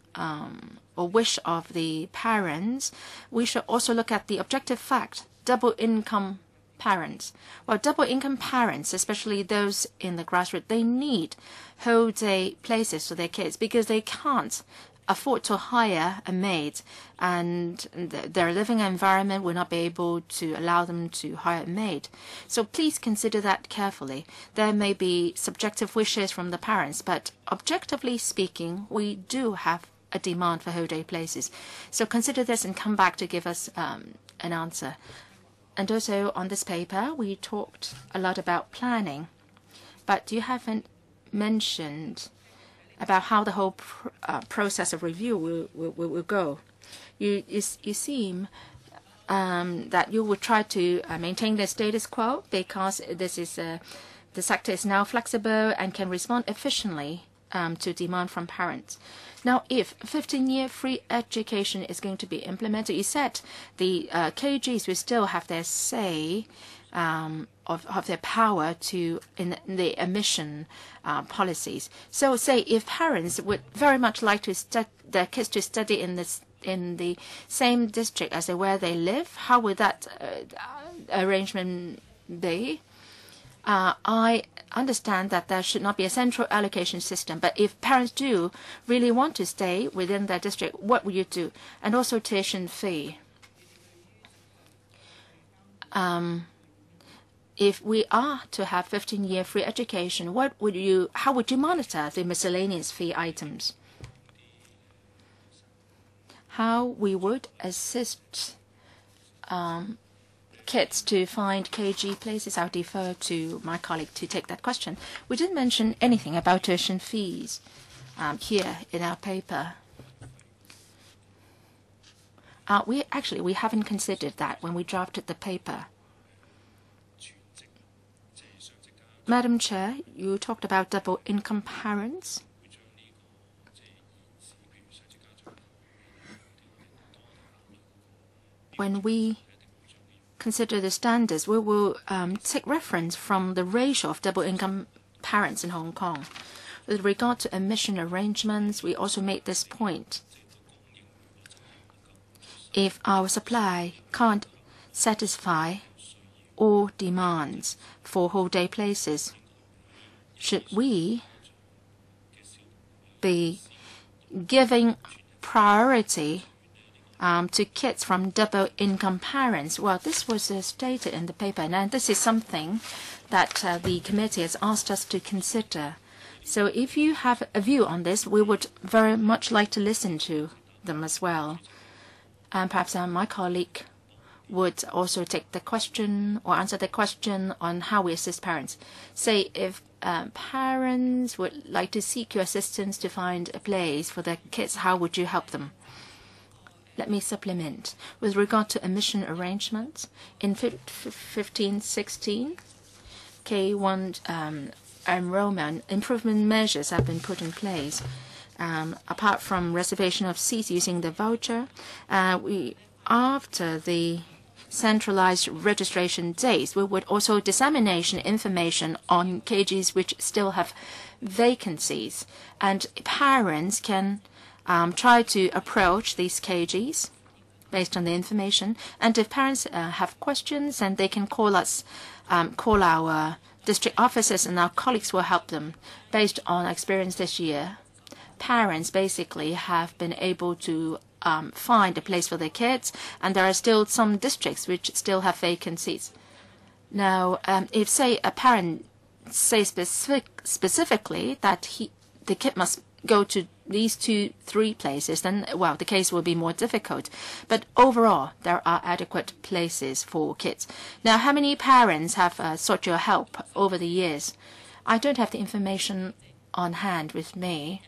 or wish of the parents, we should also look at the objective fact, double income parents. Well, double income parents, especially those in the grassroots, they need whole day places for their kids because they can't afford to hire a maid, and their living environment will not be able to allow them to hire a maid. So please consider that carefully. There may be subjective wishes from the parents, but objectively speaking, we do have a demand for whole day places. So consider this and come back to give us an answer. And also on this paper, we talked a lot about planning, but you haven't mentioned about how the whole process of review will go. You seem that you would try to maintain the status quo because this is the sector is now flexible and can respond efficiently to demand from parents. Now, if 15-year free education is going to be implemented, you said the KGs will still have their say of their power to in the admission policies. So, say if parents would very much like to their kids to study in the same district as where they live, how would that arrangement be? I understand that there should not be a central allocation system, but if parents do really want to stay within their district, what would you do? And also tuition fee. If we are to have 15-year free education, how would you monitor the miscellaneous fee items? How we would assist kids to find KG places, I'll defer to my colleague to take that question. We didn't mention anything about tuition fees here in our paper. We haven't considered that when we drafted the paper. Madam Chair, you talked about double income parents. When we consider the standards, we will take reference from the ratio of double income parents in Hong Kong. With regard to admission arrangements, we also made this point. If our supply can't satisfy all demands for whole day places, should we be giving priority to kids from double income parents. Well, this was stated in the paper, and this is something that the committee has asked us to consider. So if you have a view on this, we would very much like to listen to them as well. And perhaps my colleague would also take the question or answer the question on how we assist parents. Say if parents would like to seek your assistance to find a place for their kids, how would you help them? Let me supplement. With regard to admission arrangements, in 15-16, K1 enrollment improvement measures have been put in place. Apart from reservation of seats using the voucher, after the centralized registration dates, we would also dissemination information on KGs which still have vacancies, and parents can try to approach these KGs based on the information. And if parents have questions, and they can call us, call our district officers, and our colleagues will help them. Based on experience this year, parents basically have been able to find a place for their kids, and there are still some districts which still have vacancies. Now, if, say, a parent says specifically that the kid must go to these 2-3 places, then, well, the case will be more difficult. But overall, there are adequate places for kids. Now, how many parents have sought your help over the years? I don't have the information on hand with me.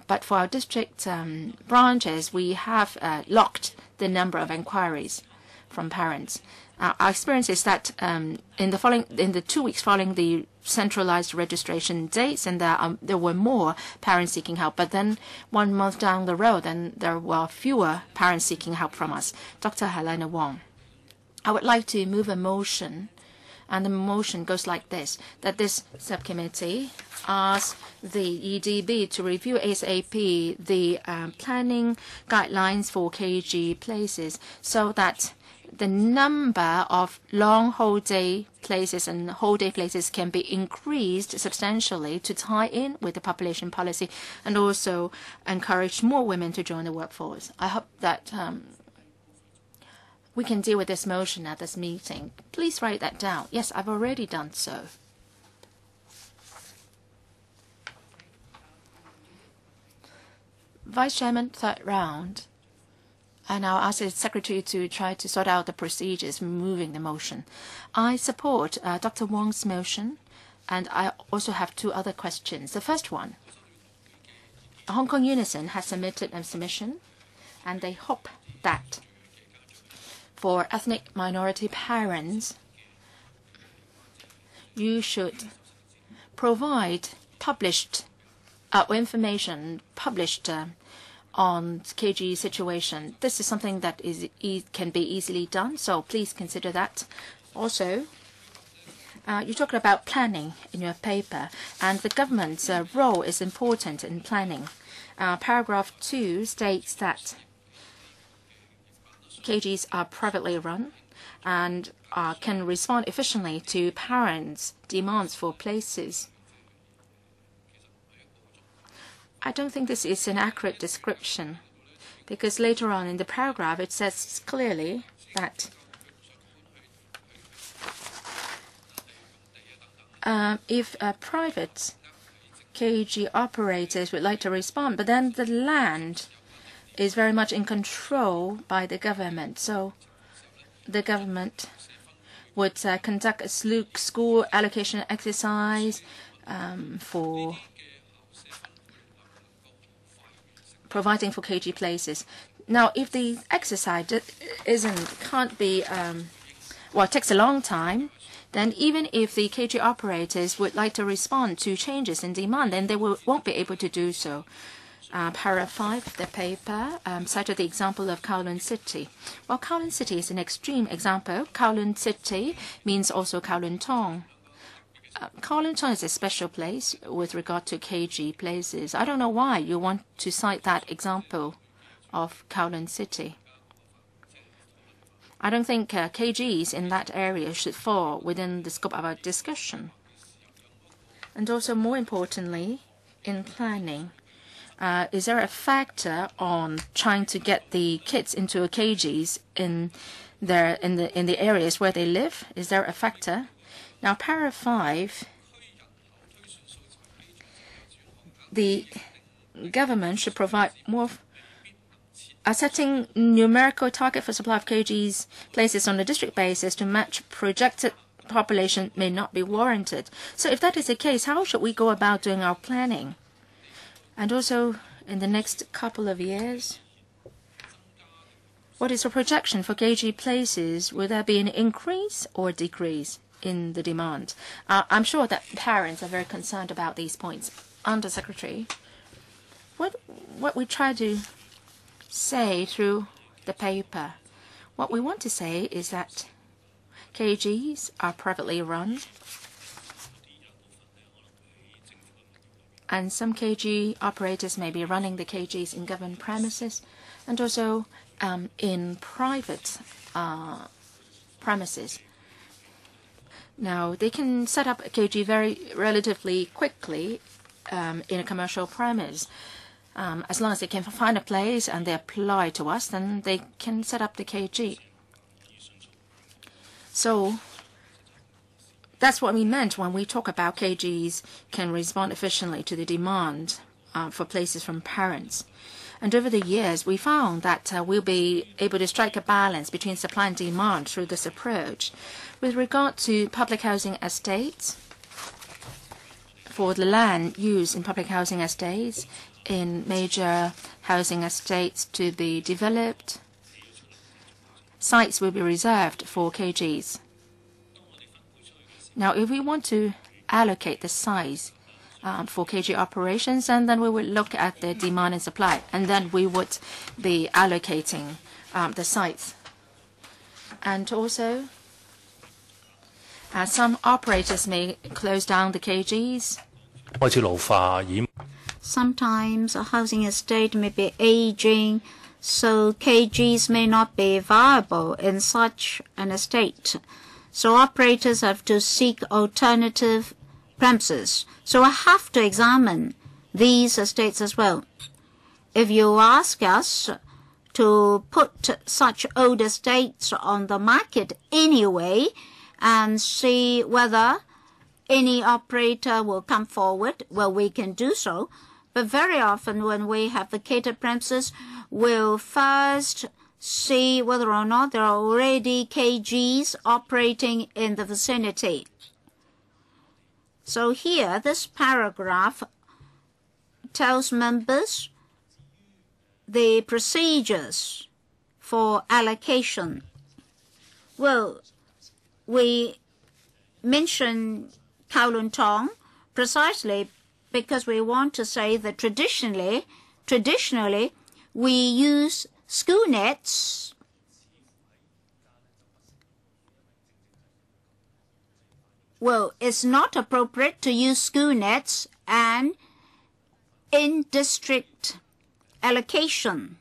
But for our district branches, we have locked the number of inquiries from parents. Our experience is that in the 2 weeks following the centralized registration dates, and there were more parents seeking help. But then 1 month down the road, then there were fewer parents seeking help from us. Dr. Helena Wong, I would like to move a motion. And the motion goes like this, that this subcommittee asks the EDB to review ASAP the planning guidelines for KG places, so that the number of long whole day places and whole day places can be increased substantially to tie in with the population policy, and also encourage more women to join the workforce. I hope that we can deal with this motion at this meeting. Please write that down. Yes, I've already done so. Vice Chairman, third round. And I'll ask the Secretary to try to sort out the procedures moving the motion. I support Dr. Wong's motion, and I also have 2 other questions. The first one, Hong Kong Unison has submitted a submission, and they hope that for ethnic minority parents, you should provide published information published on KG situation. This is something that can be easily done, so please consider that. Also, you talked about planning in your paper, and the government's role is important in planning. Paragraph 2 states that KGs are privately run and can respond efficiently to parents' demands for places. I don't think this is an accurate description, because later on in the paragraph it says clearly that if private KG operators would like to respond, but then the land is very much in control by the government. So the government would conduct a school allocation exercise for providing for KG places. Now, if the exercise can't be, takes a long time, then even if the KG operators would like to respond to changes in demand, then they won't be able to do so. Paragraph 5 of the paper cited the example of Kowloon City. Well, Kowloon City is an extreme example. Kowloon City means also Kowloon Tong. Kowloon Tong is a special place with regard to KG places. I don't know why you want to cite that example of Kowloon City. I don't think KGs in that area should fall within the scope of our discussion. And also, more importantly, in planning, is there a factor on trying to get the kids into cages in the areas where they live? Is there a factor? Now, para 5, the government should provide more. Setting numerical target for supply of KGs places on a district basis to match projected population may not be warranted. So if that is the case, how should we go about doing our planning? And also, in the next couple of years, what is the projection for KG places? Will there be an increase or decrease in the demand? I'm sure that parents are very concerned about these points. Undersecretary, what we try to say through the paper, what we want to say is that KGs are privately run, and some KG operators may be running the KGs in government premises and also in private premises. Now, they can set up a KG relatively quickly in a commercial premise. As long as they can find a place and they apply to us, then they can set up the KG. So that's what we meant when we talk about KGs can respond efficiently to the demand for places from parents. And over the years, we found that we'll be able to strike a balance between supply and demand through this approach. With regard to public housing estates, for the land used in public housing estates, in major housing estates to be developed, sites will be reserved for KGs. Now, if we want to allocate the size for KG operations, and then we would look at the demand and supply, and then we would be allocating the sites. And also, some operators may close down the KGs. Sometimes a housing estate may be aging, so KGs may not be viable in such an estate. So operators have to seek alternative premises. So I have to examine these estates as well. If you ask us to put such old estates on the market anyway and see whether any operator will come forward, well, we can do so. But very often when we have vacated premises, we'll first see whether or not there are already KGs operating in the vicinity. So here, this paragraph tells members the procedures for allocation. Well, we mention Kowloon Tong precisely because we want to say that traditionally we use school nets well, it's not appropriate to use school nets and in-district allocation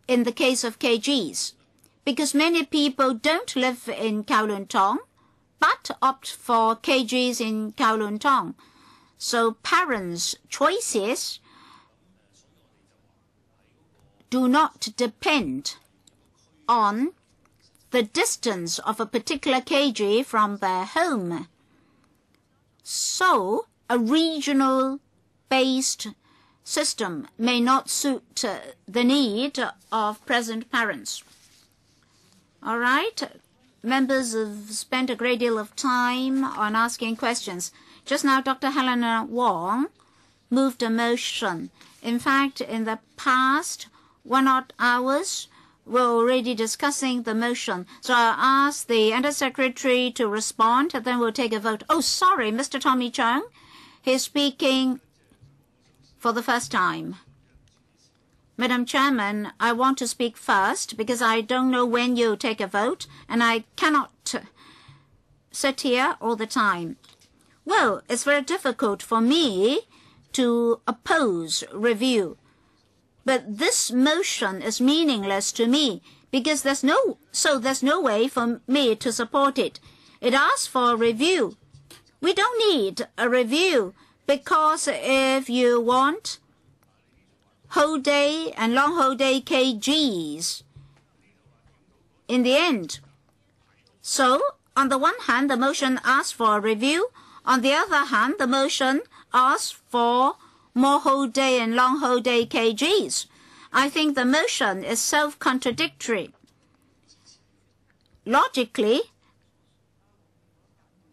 in the case of KGs, because many people don't live in Kowloon Tong, but opt for KGs in Kowloon Tong. So parents' choices do not depend on the distance of a particular KG from their home. So a regional-based system may not suit the need of present parents. All right, members have spent a great deal of time on asking questions. Just now, Dr. Helena Wong moved a motion. In fact, in the past 1 odd hours, we're already discussing the motion. So I ask the Undersecretary to respond, and then we'll take a vote. Oh, sorry, Mr. Tommy Chung. He's speaking for the first time. Madam Chairman, I want to speak first because I don't know when you take a vote, and I cannot sit here all the time. Well, it's very difficult for me to oppose review. But this motion is meaningless to me because there's no way for me to support it. It asks for a review. We don't need a review because if you want whole day and long whole day KGs in the end. So, on the one hand, the motion asks for a review. On the other hand, the motion asks for more whole day and long whole day KGs. I think the motion is self-contradictory. Logically,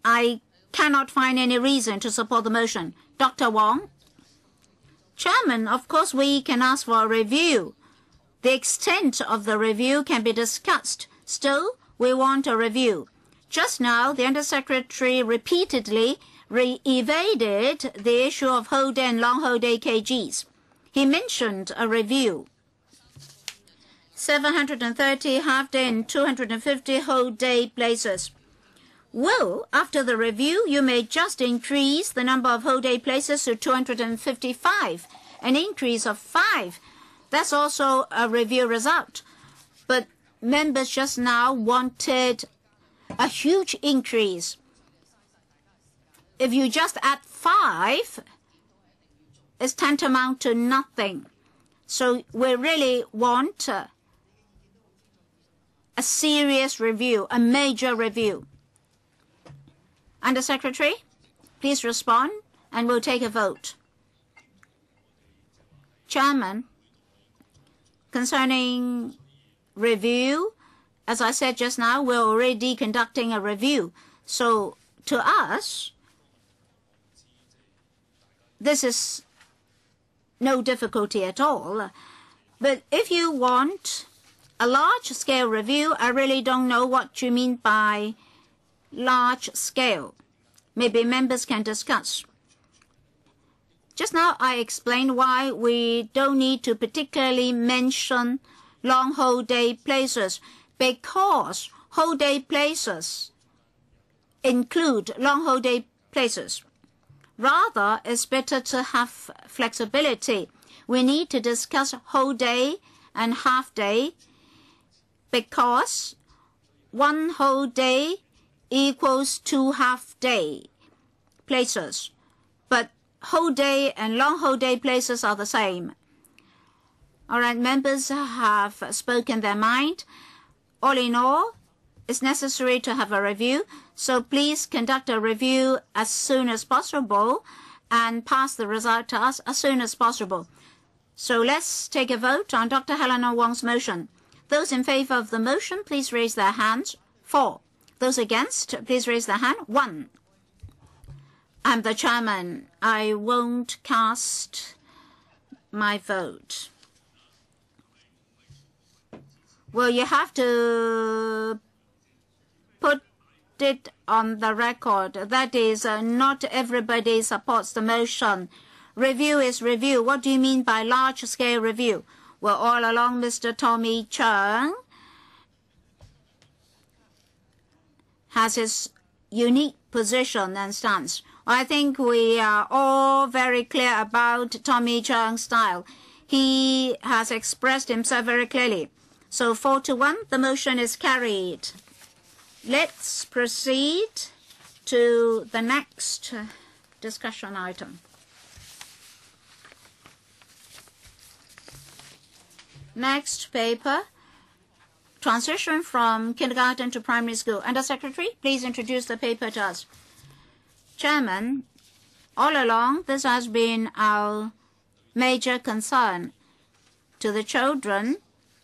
I cannot find any reason to support the motion. Dr. Wong? Chairman, of course we can ask for a review. The extent of the review can be discussed. Still, we want a review. Just now, the Undersecretary repeatedly evaded the issue of whole day and long whole day KGs. He mentioned a review. 730 half-day and 250 whole-day places. Well, after the review, you may just increase the number of whole-day places to 255, an increase of 5. That's also a review result. But members just now wanted a huge increase. If you just add 5, it's tantamount to nothing. So we really want a serious review, a major review. Undersecretary, please respond and we'll take a vote. Chairman, concerning review, as I said just now, we're already conducting a review. So to us, this is no difficulty at all. But if you want a large-scale review, I really don't know what you mean by large scale. Maybe members can discuss. Just now I explained why we don't need to particularly mention long whole day places, because whole day places include long whole day places. Rather, it's better to have flexibility. We need to discuss whole day and half day, because one whole day equals 2 half-day places. But whole day and long whole day places are the same. All right, members have spoken their mind. All in all, it's necessary to have a review. So please conduct a review as soon as possible and pass the result to us as soon as possible. So let's take a vote on Dr. Helena Wong's motion. Those in favor of the motion, please raise their hands. 4. Those against, please raise their hand. 1. I'm the chairman. I won't cast my vote. Well, you have to put it on the record. That is, not everybody supports the motion. Review is review. What do you mean by large-scale review? Well, all along, Mr. Tommy Cheung has his unique position and stance. I think we are all very clear about Tommy Cheung's style. He has expressed himself very clearly. So 4-1, the motion is carried. Let's proceed to the next discussion item. Next paper, transition from kindergarten to primary school. Undersecretary, please introduce the paper to us. Chairman, all along, this has been our major concern. To the children,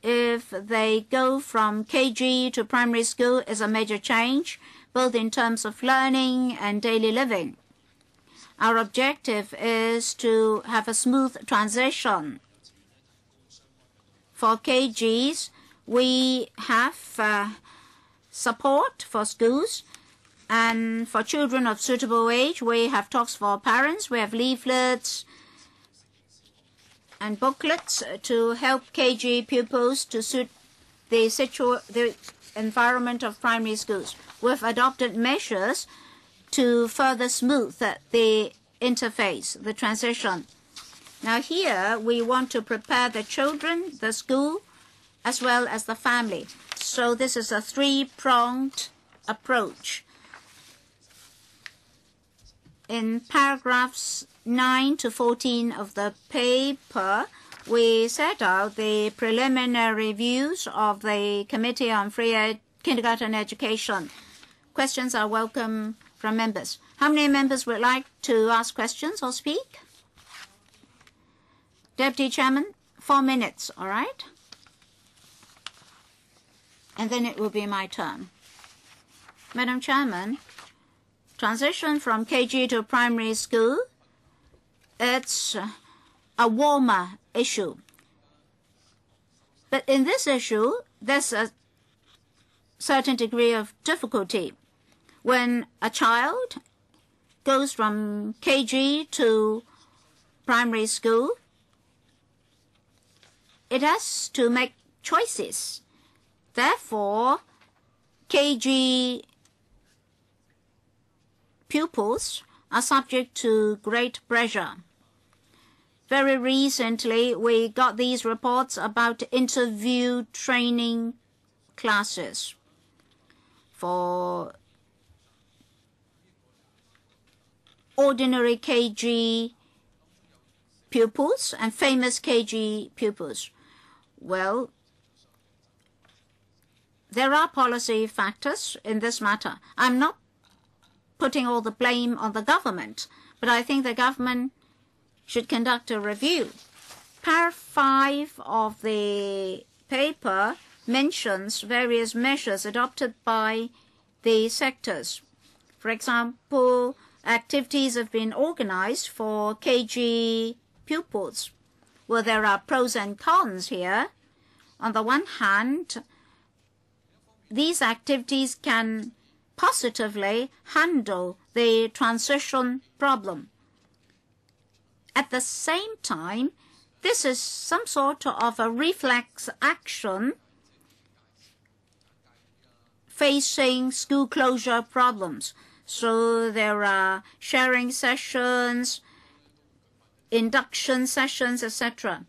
if they go from KG to primary school, is a major change, both in terms of learning and daily living. Our objective is to have a smooth transition. For KGs, we have support for schools, and for children of suitable age, we have talks for parents, we have leaflets and booklets to help KG pupils to suit the environment of primary schools. We've adopted measures to further smooth the interface, the transition. Now here, we want to prepare the children, the school, as well as the family. So this is a three-pronged approach. In paragraphs 9 to 14 of the paper, we set out the preliminary views of the Committee on Free Kindergarten Education. Questions are welcome from members. How many members would like to ask questions or speak? Deputy Chairman, 4 minutes, all right? And then it will be my turn. Madam Chairman, transition from KG to primary school, it's a warmer issue. But in this issue, there's a certain degree of difficulty. When a child goes from KG to primary school, it has to make choices. Therefore, KG pupils are subject to great pressure. Very recently, we got these reports about interview training classes for ordinary KG pupils and famous KG pupils. Well, there are policy factors in this matter. I'm not putting all the blame on the government, but I think the government should conduct a review. Paragraph 5 of the paper mentions various measures adopted by the sectors. For example, activities have been organized for KG pupils. Well, there are pros and cons here. On the one hand, these activities can positively handle the transition problem. At the same time, this is some sort of a reflex action facing school closure problems. So there are sharing sessions, induction sessions, etc.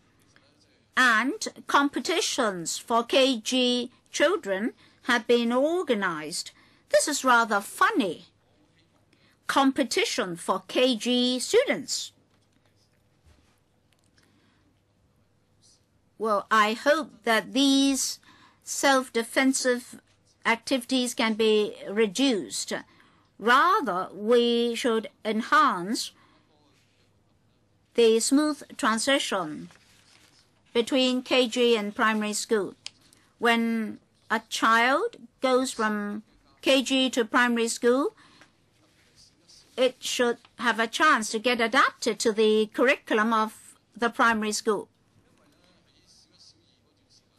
And competitions for KG children have been organized. This is rather funny. Competition for KG students. Well, I hope that these self-defensive activities can be reduced. Rather, we should enhance the smooth transition between KG and primary school. When a child goes from KG to primary school, it should have a chance to get adapted to the curriculum of the primary school.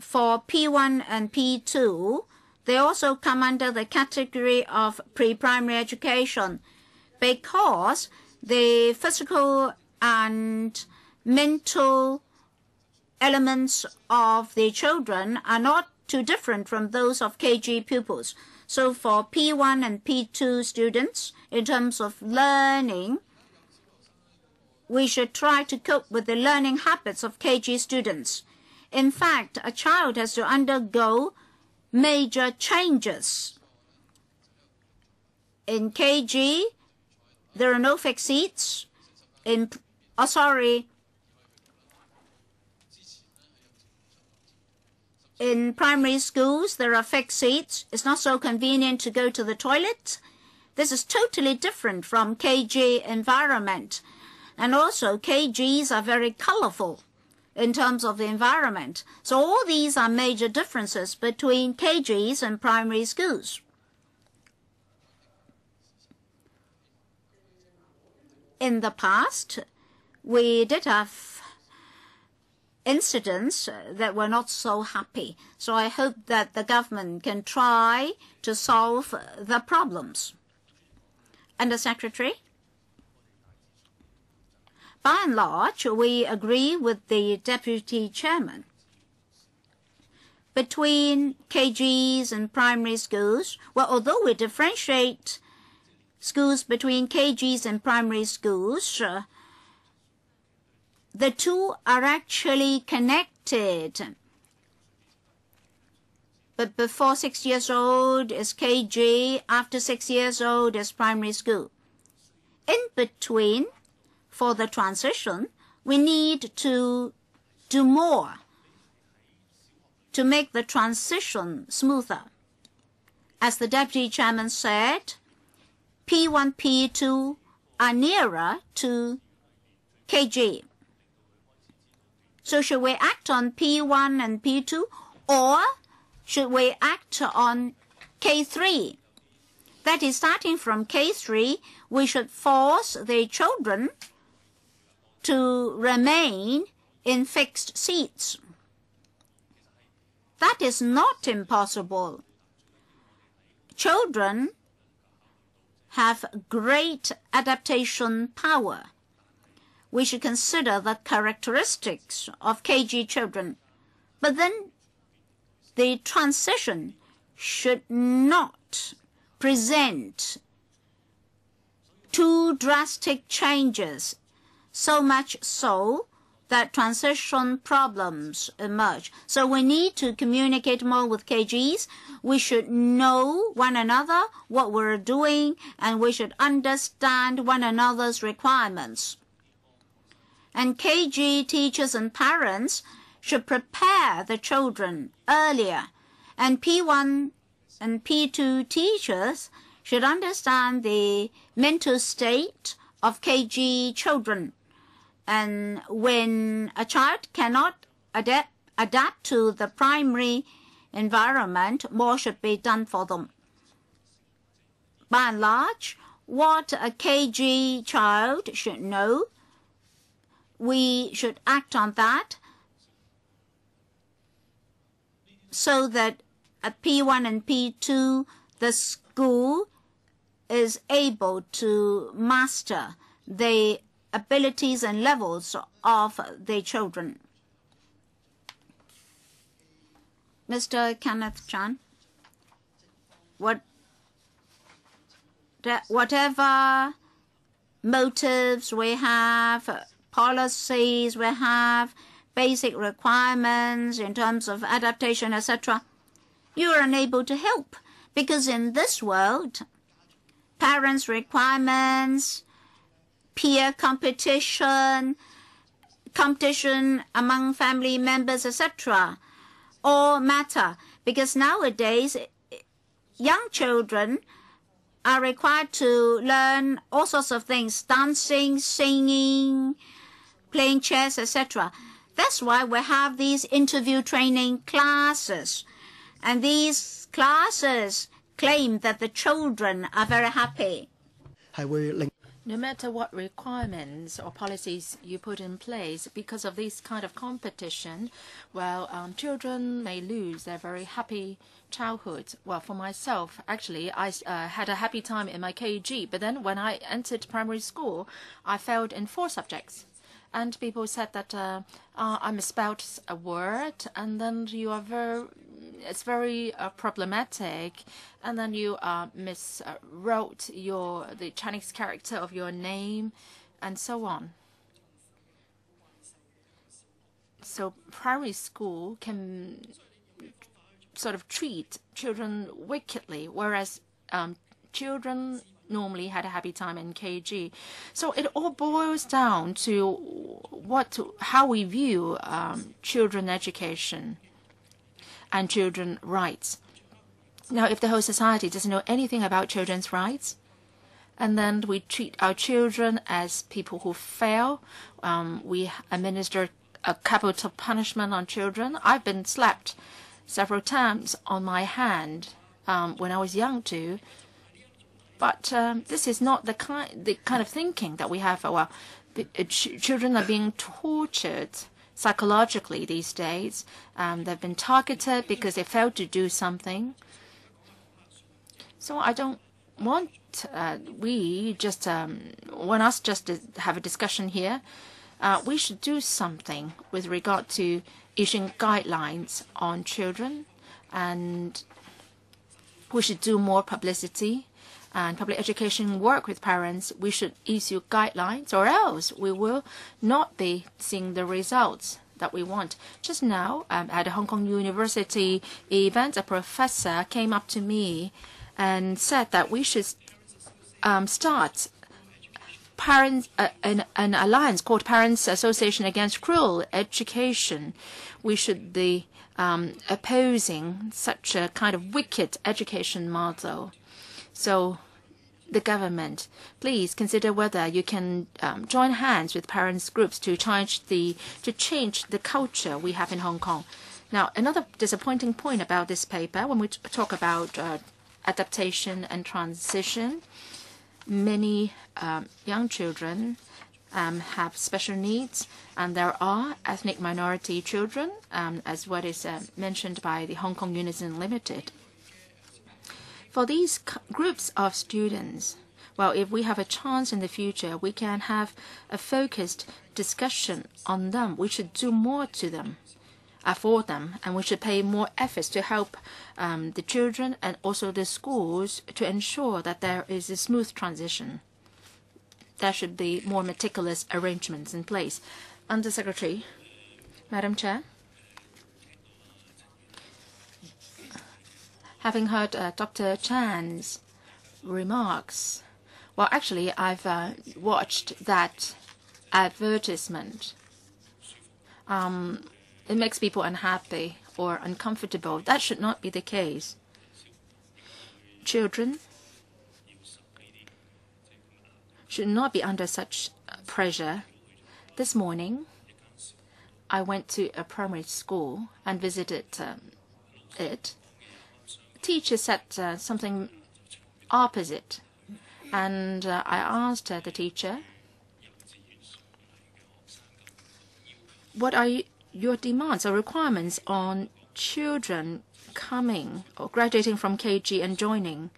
For P1 and P2, they also come under the category of pre-primary education because the physical and mental elements of the children are not too different from those of KG pupils. So for P1 and P2 students, in terms of learning, we should try to cope with the learning habits of KG students. In fact, a child has to undergo major changes. In KG, there are no fixed seats. In primary schools, there are fixed seats. It's not so convenient to go to the toilet. This is totally different from KG environment. And also, KGs are very colorful in terms of the environment. So all these are major differences between KGs and primary schools. In the past, we did have incidents that were not so happy. So I hope that the government can try to solve the problems. Under Secretary? By and large, we agree with the Deputy Chairman. Between KGs and primary schools, well, although we differentiate schools between KGs and primary schools, the two are actually connected. But before 6 years old is KG, after 6 years old is primary school. In between, for the transition, we need to do more to make the transition smoother. As the Deputy Chairman said, P1, P2 are nearer to KG. So should we act on P1 and P2, or should we act on K3? That is, starting from K3, we should force the children to remain in fixed seats. That is not impossible. Children have great adaptation power. We should consider the characteristics of KG children. But then the transition should not present too drastic changes, so much so that transition problems emerge. So we need to communicate more with KGs. We should know one another, what we're doing, and we should understand one another's requirements. And KG teachers and parents should prepare the children earlier. And P1 and P2 teachers should understand the mental state of KG children. And when a child cannot adapt to the primary environment, more should be done for them. By and large, what a KG child should know, we should act on that so that at P1 and P2, the school is able to master the abilities and levels of the children. Mr. Kenneth Chan, whatever motives we have, policies we have, basic requirements in terms of adaptation, etc., you are unable to help, because in this world, parents' requirements, peer competition, competition among family members, etc., all matter, because nowadays young children are required to learn all sorts of things, dancing, singing, playing chess, etc. That's why we have these interview training classes. And these classes claim that the children are very happy. No matter what requirements or policies you put in place, because of this kind of competition, well, children may lose their very happy childhood. Well, for myself, actually, I had a happy time in my KG, but then when I entered primary school, I failed in 4 subjects. And people said that I misspelled a word, and then it's very problematic, and then you miswrote the Chinese character of your name, and so on. So primary school can sort of treat children wickedly, whereas children normally had a happy time in KG. So it all boils down to how we view children education and children rights. Now, if the whole society doesn't know anything about children's rights, and then we treat our children as people who fail, we administer a capital punishment on children. I've been slapped several times on my hand when I was young too. But this is not the kind of thinking that we have. Well, children are being tortured psychologically these days. They've been targeted because they failed to do something. So I don't want want us just to have a discussion here. We should do something with regard to issuing guidelines on children, and we should do more publicity and public education work with parents. We should issue guidelines, or else we will not be seeing the results that we want. Just now, at a Hong Kong University event, a professor came up to me and said that we should start an alliance called Parents Association Against Cruel Education. We should be opposing such a kind of wicked education model. So the government, please consider whether you can join hands with parents groups to change the culture we have in Hong Kong. Now, another disappointing point about this paper, when we talk about adaptation and transition, many young children have special needs, and there are ethnic minority children, as what is mentioned by the Hong Kong Unison Limited. For these groups of students, well, if we have a chance in the future, we can have a focused discussion on them. We should do more to them, for them, and we should pay more efforts to help the children and also the schools to ensure that there is a smooth transition. There should be more meticulous arrangements in place. Under Secretary, Madam Chair. Having heard Dr. Chan's remarks, well, actually, I've watched that advertisement. It makes people unhappy or uncomfortable. That should not be the case. Children should not be under such pressure. This morning, I went to a primary school and visited it. Teacher said something opposite, and I asked the teacher, what are your demands or requirements on children coming or graduating from KG and joining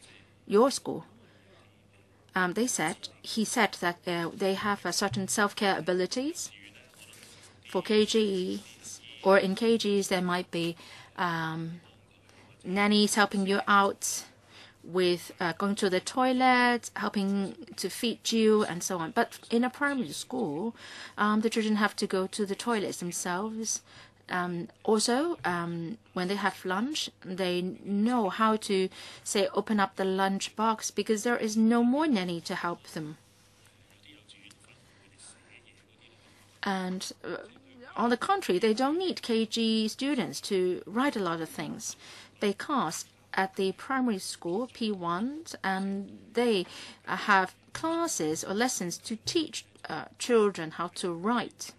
your school? He said that they have certain self-care abilities. For KGs, or in KGs, there might be nannies helping you out with going to the toilet, helping to feed you, and so on. But in a primary school, the children have to go to the toilets themselves. Also, when they have lunch, they know how to, say, open up the lunch box because there is no more nanny to help them. And on the contrary, they don't need KG students to write a lot of things because at the primary school, P1, they have classes or lessons to teach children how to write.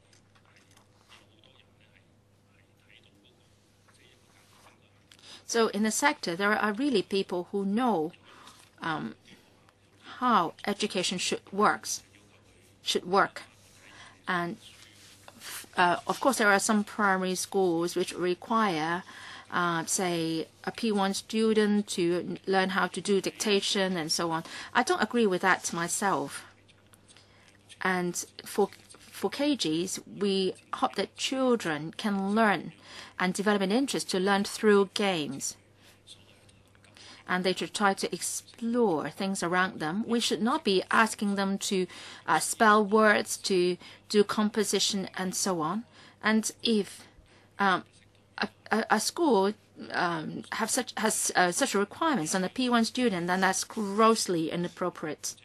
So in the sector, there are really people who know how education should work. And of course, there are some primary schools which require, say, a P1 student to learn how to do dictation and so on. I don't agree with that myself. And for KGs, we hope that children can learn and develop an interest to learn through games. And they should try to explore things around them. We should not be asking them to spell words, to do composition, and so on. And if a school has such requirements on a P1 student, then that's grossly inappropriate.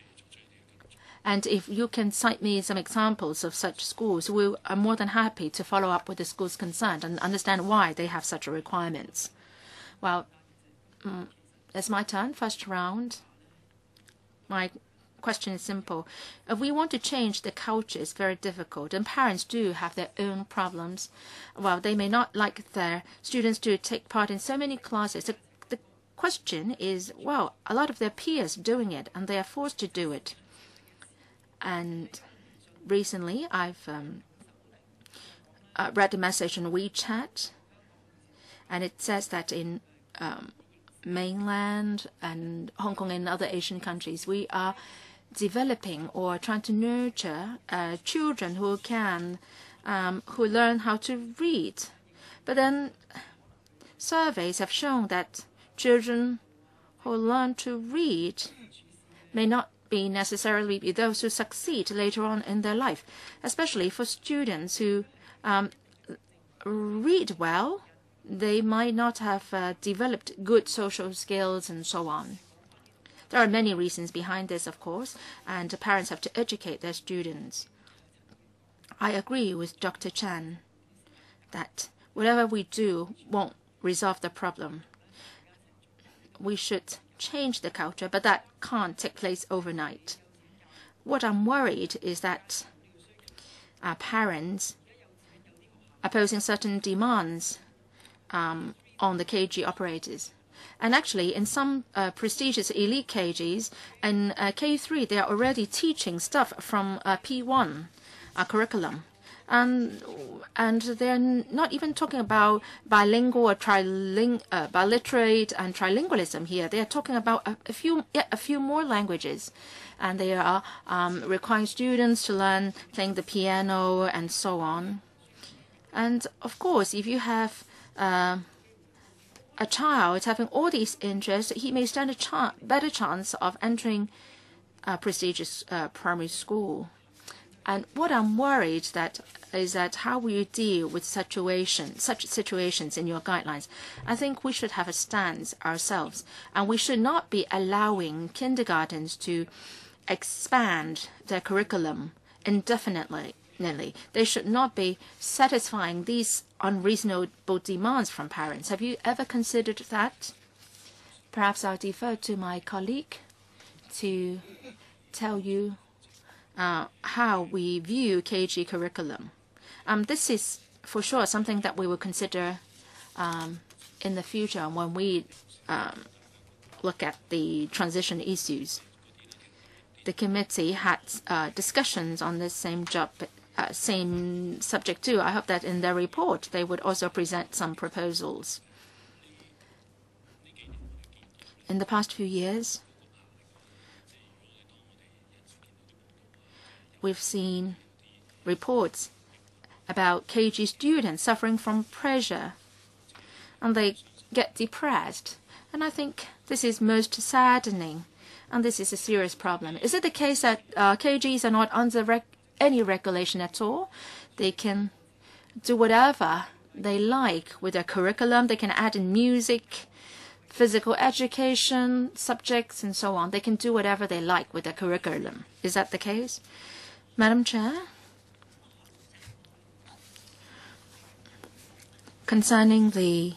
And if you can cite me some examples of such schools, we are more than happy to follow up with the schools concerned and understand why they have such requirements. Well, it's my turn, first round. My question is simple. If we want to change the culture, it's very difficult, and parents do have their own problems. Well, they may not like their students to take part in so many classes. The question is, well, a lot of their peers are doing it, and they are forced to do it. And recently, I've read a message on WeChat, and it says that in mainland and Hong Kong and other Asian countries, we are developing or trying to nurture children who learn how to read. But then surveys have shown that children who learn to read may not be necessarily be those who succeed later on in their life, especially for students who read well. They might not have developed good social skills and so on. There are many reasons behind this, of course, and parents have to educate their students. I agree with Dr. Chan that whatever we do won't resolve the problem. We should change the culture, but that can't take place overnight. What I'm worried is that our parents are posing certain demands on the KG operators. And actually, in some prestigious elite KGs, in K3, they are already teaching stuff from P1 curriculum. And they're not even talking about bilingual or biliterate and trilingualism here. They are talking about a few more languages. And they are requiring students to learn playing the piano and so on. And of course, if you have a child having all these interests, he may stand a better chance of entering a prestigious primary school. And what I'm worried is that how will you deal with such situations in your guidelines? I think we should have a stance ourselves, and we should not be allowing kindergartens to expand their curriculum indefinitely. They should not be satisfying these unreasonable demands from parents. Have you ever considered that? Perhaps I'll defer to my colleague to tell you how we view KG curriculum. This is for sure something that we will consider in the future when we look at the transition issues. The committee had discussions on this same subject too. I hope that in their report they would also present some proposals. In the past few years, we've seen reports about KG students suffering from pressure, and they get depressed. And I think this is most saddening, and this is a serious problem. Is it the case that KGs are not under any regulation at all? They can do whatever they like with their curriculum. They can add in music, physical education, subjects, and so on. They can do whatever they like with their curriculum. Is that the case? Madam Chair? Concerning the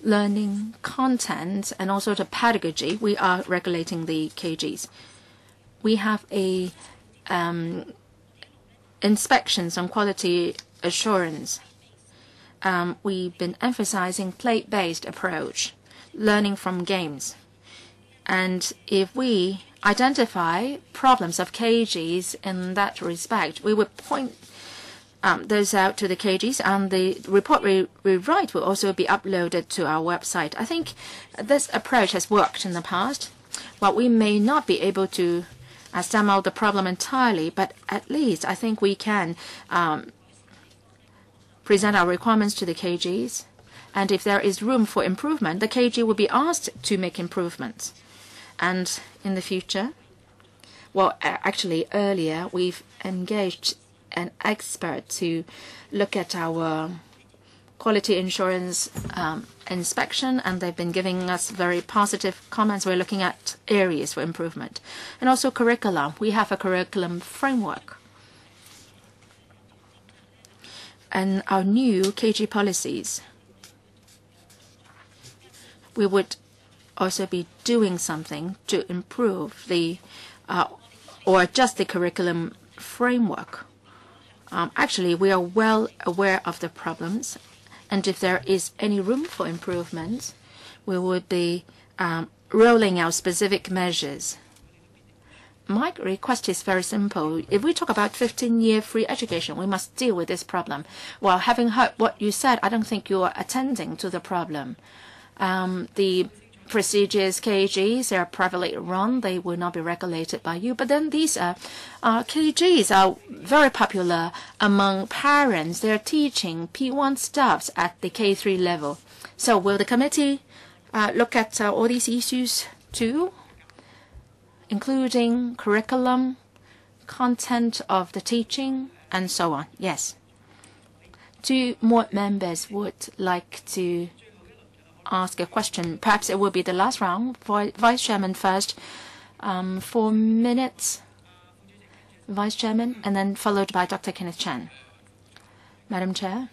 learning content and also the pedagogy, we are regulating the KGs. We have a inspections on quality assurance. We've been emphasizing play-based approach, learning from games. And if we identify problems of KGs in that respect, we would point those out to the KGs, and the report we write will also be uploaded to our website. I think this approach has worked in the past. While we may not be able to stem out the problem entirely, but at least I think we can present our requirements to the KGs. And if there is room for improvement, the KG will be asked to make improvements. And in the future, well, actually earlier, we've engaged an expert to look at our quality insurance inspection, and they've been giving us very positive comments. We're looking at areas for improvement. And also curriculum. We have a curriculum framework. And our new KG policies, we would also be doing something to improve the or adjust the curriculum framework. Actually, we are well aware of the problems, and if there is any room for improvement, we would be rolling out specific measures. My request is very simple. If we talk about 15-year free education, we must deal with this problem. Well, having heard what you said, I don't think you are attending to the problem. The prestigious KGs are privately run. They will not be regulated by you. But then these KGs are very popular among parents. They're teaching P1 stuffs at the K3 level. So will the committee look at all these issues too, including curriculum, content of the teaching, and so on? Yes. 2 more members would like to ask a question. Perhaps it will be the last round. For Vice Chairman first, 4 minutes, Vice Chairman, and then followed by Dr. Kenneth Chan. Madam Chair,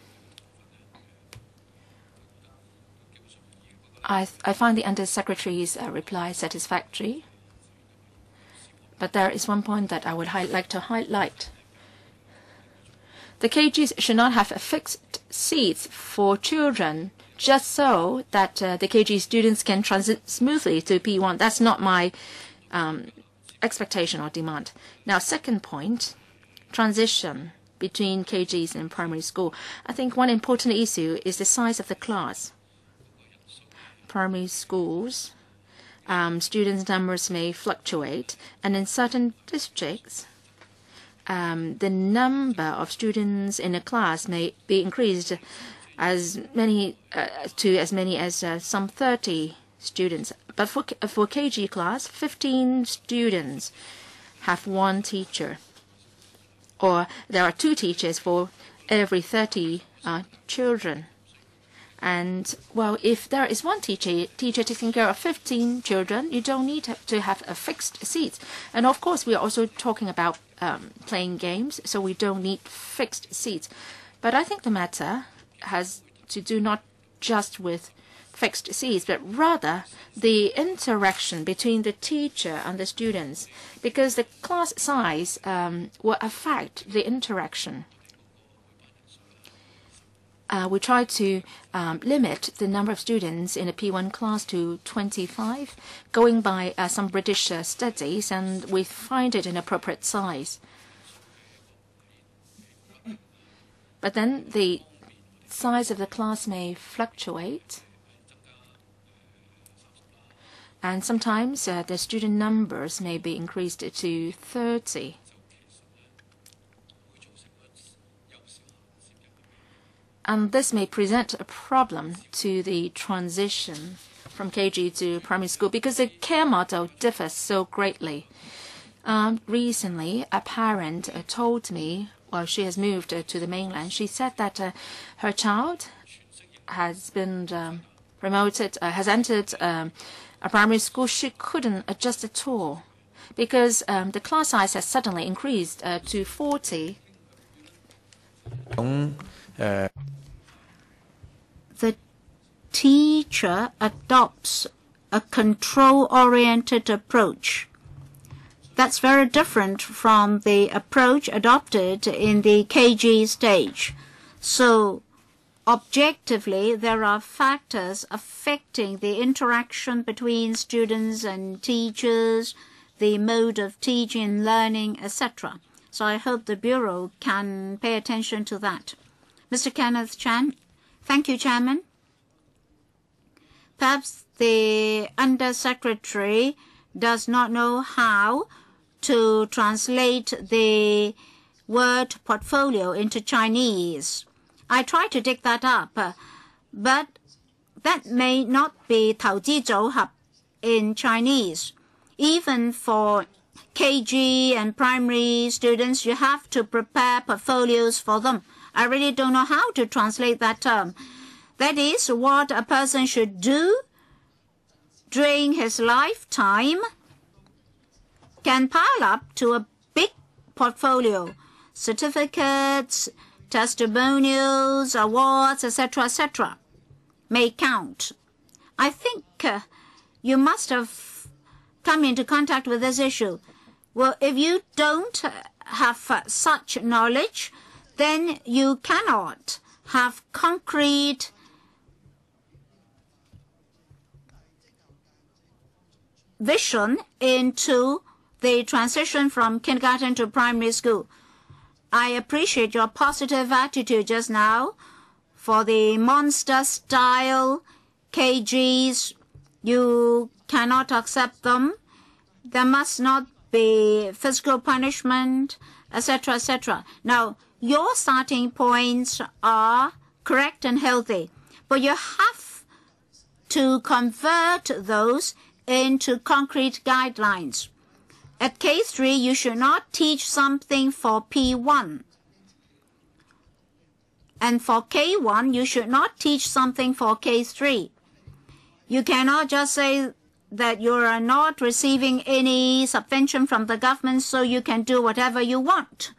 I find the Under-Secretary's reply satisfactory, but there is one point that I would like to highlight. The KGs should not have fixed seats for children just so that the KG students can transit smoothly to P1. That's not my expectation or demand. Now, second point, transition between KGs and primary school. I think one important issue is the size of the class. Primary schools, students' numbers may fluctuate, and in certain districts, the number of students in a class may be increased as many as some 30 students. But for KG class, 15 students have one teacher, or there are 2 teachers for every 30 children. And, well, if there is one teacher taking care of 15 children, you don't need to have a fixed seat. And, of course, we are also talking about playing games, so we don't need fixed seats. But I think the matter has to do not just with fixed seats, but rather the interaction between the teacher and the students, because the class size will affect the interaction. We try to limit the number of students in a P1 class to 25, going by some British studies, and we find it an appropriate size. But then the size of the class may fluctuate, and sometimes the student numbers may be increased to 30. And this may present a problem to the transition from KG to primary school because the care model differs so greatly. Recently, a parent told me, while she has moved to the mainland, she said that her child has been promoted, has entered a primary school. She couldn't adjust at all because the class size has suddenly increased to 40. The teacher adopts a control-oriented approach. That's very different from the approach adopted in the KG stage. So, objectively, there are factors affecting the interaction between students and teachers, the mode of teaching and learning, etc. So I hope the Bureau can pay attention to that. Mr. Kenneth Chan. Thank you, Chairman. Perhaps the Under-Secretary does not know how to translate the word portfolio into Chinese. I tried to dig that up, but that may not be 投資組合 in Chinese. Even for KG and primary students, you have to prepare portfolios for them. I really don't know how to translate that term. That is what a person should do during his lifetime can pile up to a big portfolio. Certificates, testimonials, awards, etc., etc. may count. I think you must have come into contact with this issue. Well, if you don't have such knowledge, then you cannot have concrete vision into the transition from kindergarten to primary school. I appreciate your positive attitude just now for the monster-style KGs. You cannot accept them. There must not be physical punishment, etc., etc. Now, your starting points are correct and healthy, but you have to convert those into concrete guidelines. At K3, you should not teach something for P1. And for K1, you should not teach something for K3. You cannot just say that you are not receiving any subvention from the government, so you can do whatever you want.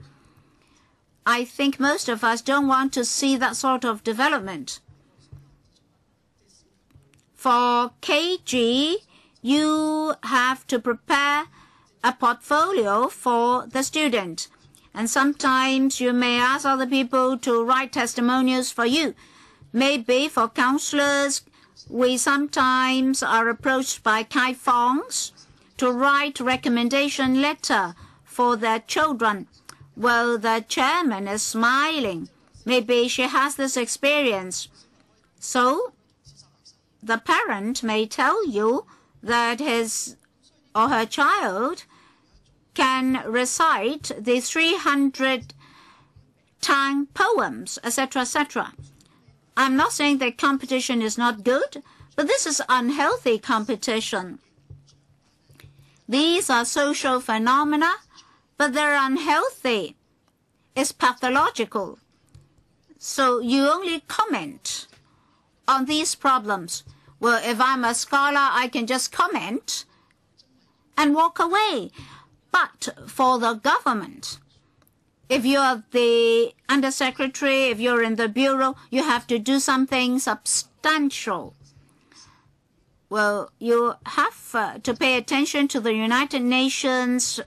I think most of us don't want to see that sort of development. For KG, you have to prepare a portfolio for the student. And sometimes you may ask other people to write testimonials for you. Maybe for counselors, we sometimes are approached by kai fongs to write recommendation letter for their children. Well, the chairman is smiling. Maybe she has this experience. So the parent may tell you that his or her child can recite the 300 Tang poems, etc., etc. I'm not saying that competition is not good, but this is unhealthy competition. These are social phenomena, but they're unhealthy. It's pathological. So you only comment on these problems. Well, if I'm a scholar, I can just comment and walk away. But for the government, if you're the undersecretary, if you're in the bureau, you have to do something substantial. Well, you have to pay attention to the United Nations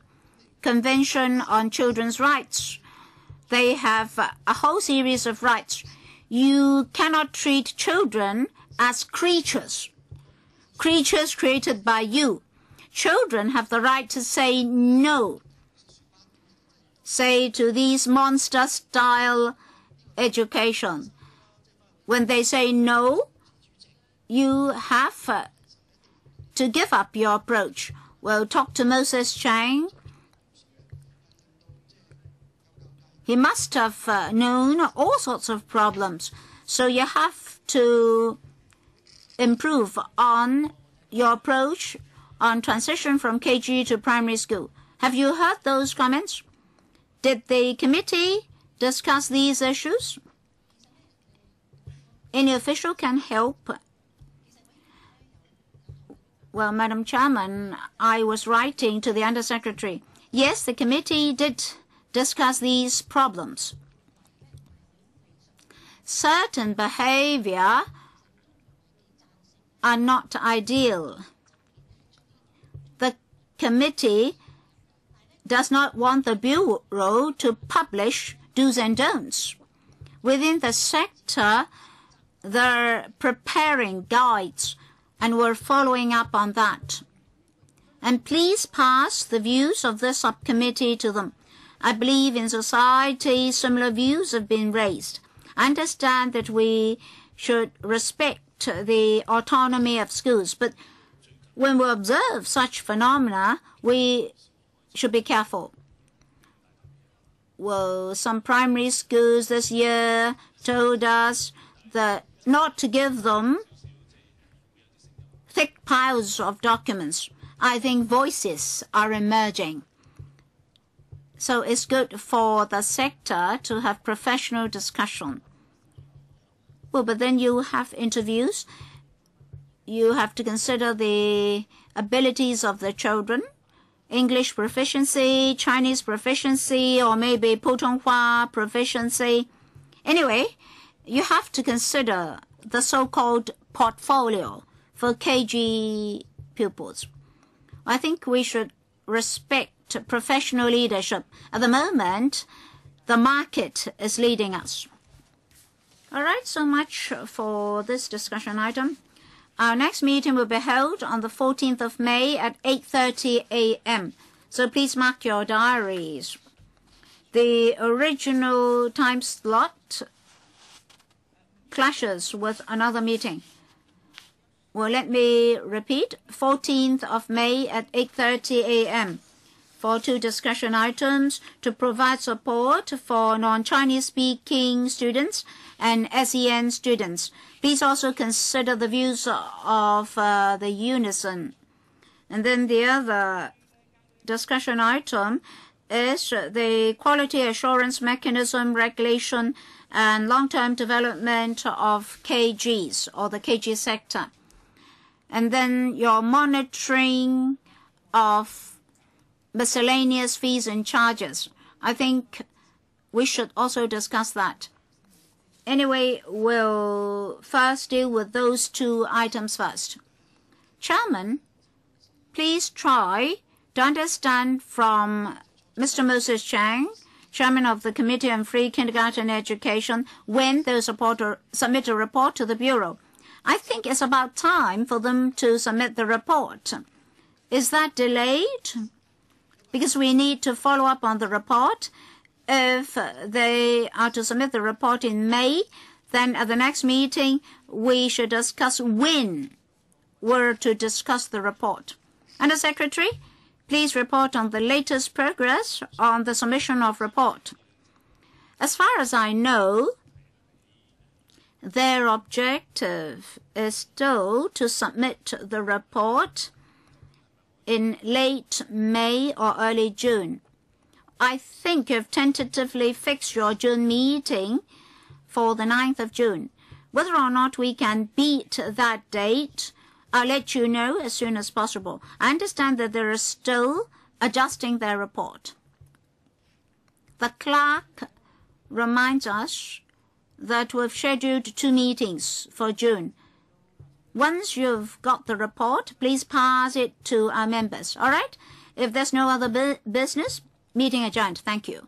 Convention on Children's Rights. They have a whole series of rights. You cannot treat children as creatures created by you. Children have the right to say no. Say to these monster-style education. When they say no, you have to give up your approach. Well, talk to Moses Chang. He must have known all sorts of problems. So you have to improve on your approach on transition from KG to primary school. Have you heard those comments? Did the committee discuss these issues? Any official can help. Well, Madam Chairman, I was writing to the Undersecretary. Yes, the committee did discuss these problems. Certain behavior are not ideal. The committee does not want the Bureau to publish do's and don'ts. Within the sector, they're preparing guides, and we're following up on that. And please pass the views of the subcommittee to them. I believe in society similar views have been raised. I understand that we should respect the autonomy of schools, but when we observe such phenomena, we should be careful. Well, some primary schools this year told us that not to give them thick piles of documents. I think voices are emerging. So it's good for the sector to have professional discussion. Well, but then you have interviews. You have to consider the abilities of the children, English proficiency, Chinese proficiency, or maybe Putonghua proficiency. Anyway, you have to consider the so-called portfolio for KG pupils. I think we should respect professional leadership. At the moment, the market is leading us. All right, so much for this discussion item. Our next meeting will be held on the 14th of May at 8:30 a.m. So please mark your diaries. The original time slot clashes with another meeting. Well, let me repeat, 14th of May at 8:30 a.m. for 2 discussion items to provide support for non-Chinese speaking students and SEN students. Please also consider the views of the Unison. And then the other discussion item is the quality assurance mechanism regulation and long-term development of KGs or the KG sector. and then your monitoring of miscellaneous fees and charges. I think we should also discuss that. Anyway, we'll first deal with those two items first. Chairman, please try to understand from Mr. Moses Chang, Chairman of the Committee on Free Kindergarten Education, when they'll submit a report to the Bureau. I think it's about time for them to submit the report. Is that delayed? Because we need to follow up on the report. If they are to submit the report in May, then at the next meeting, we should discuss when we're to discuss the report. And the Secretary, please report on the latest progress on the submission of report. As far as I know, their objective is still to submit the report in late May or early June. I think you've tentatively fixed your June meeting for the 9th of June. Whether or not we can beat that date, I'll let you know as soon as possible. I understand that they are still adjusting their report. The clerk reminds us that we've scheduled 2 meetings for June. Once you've got the report, please pass it to our members. All right? If there's no other business, meeting adjourned. Thank you.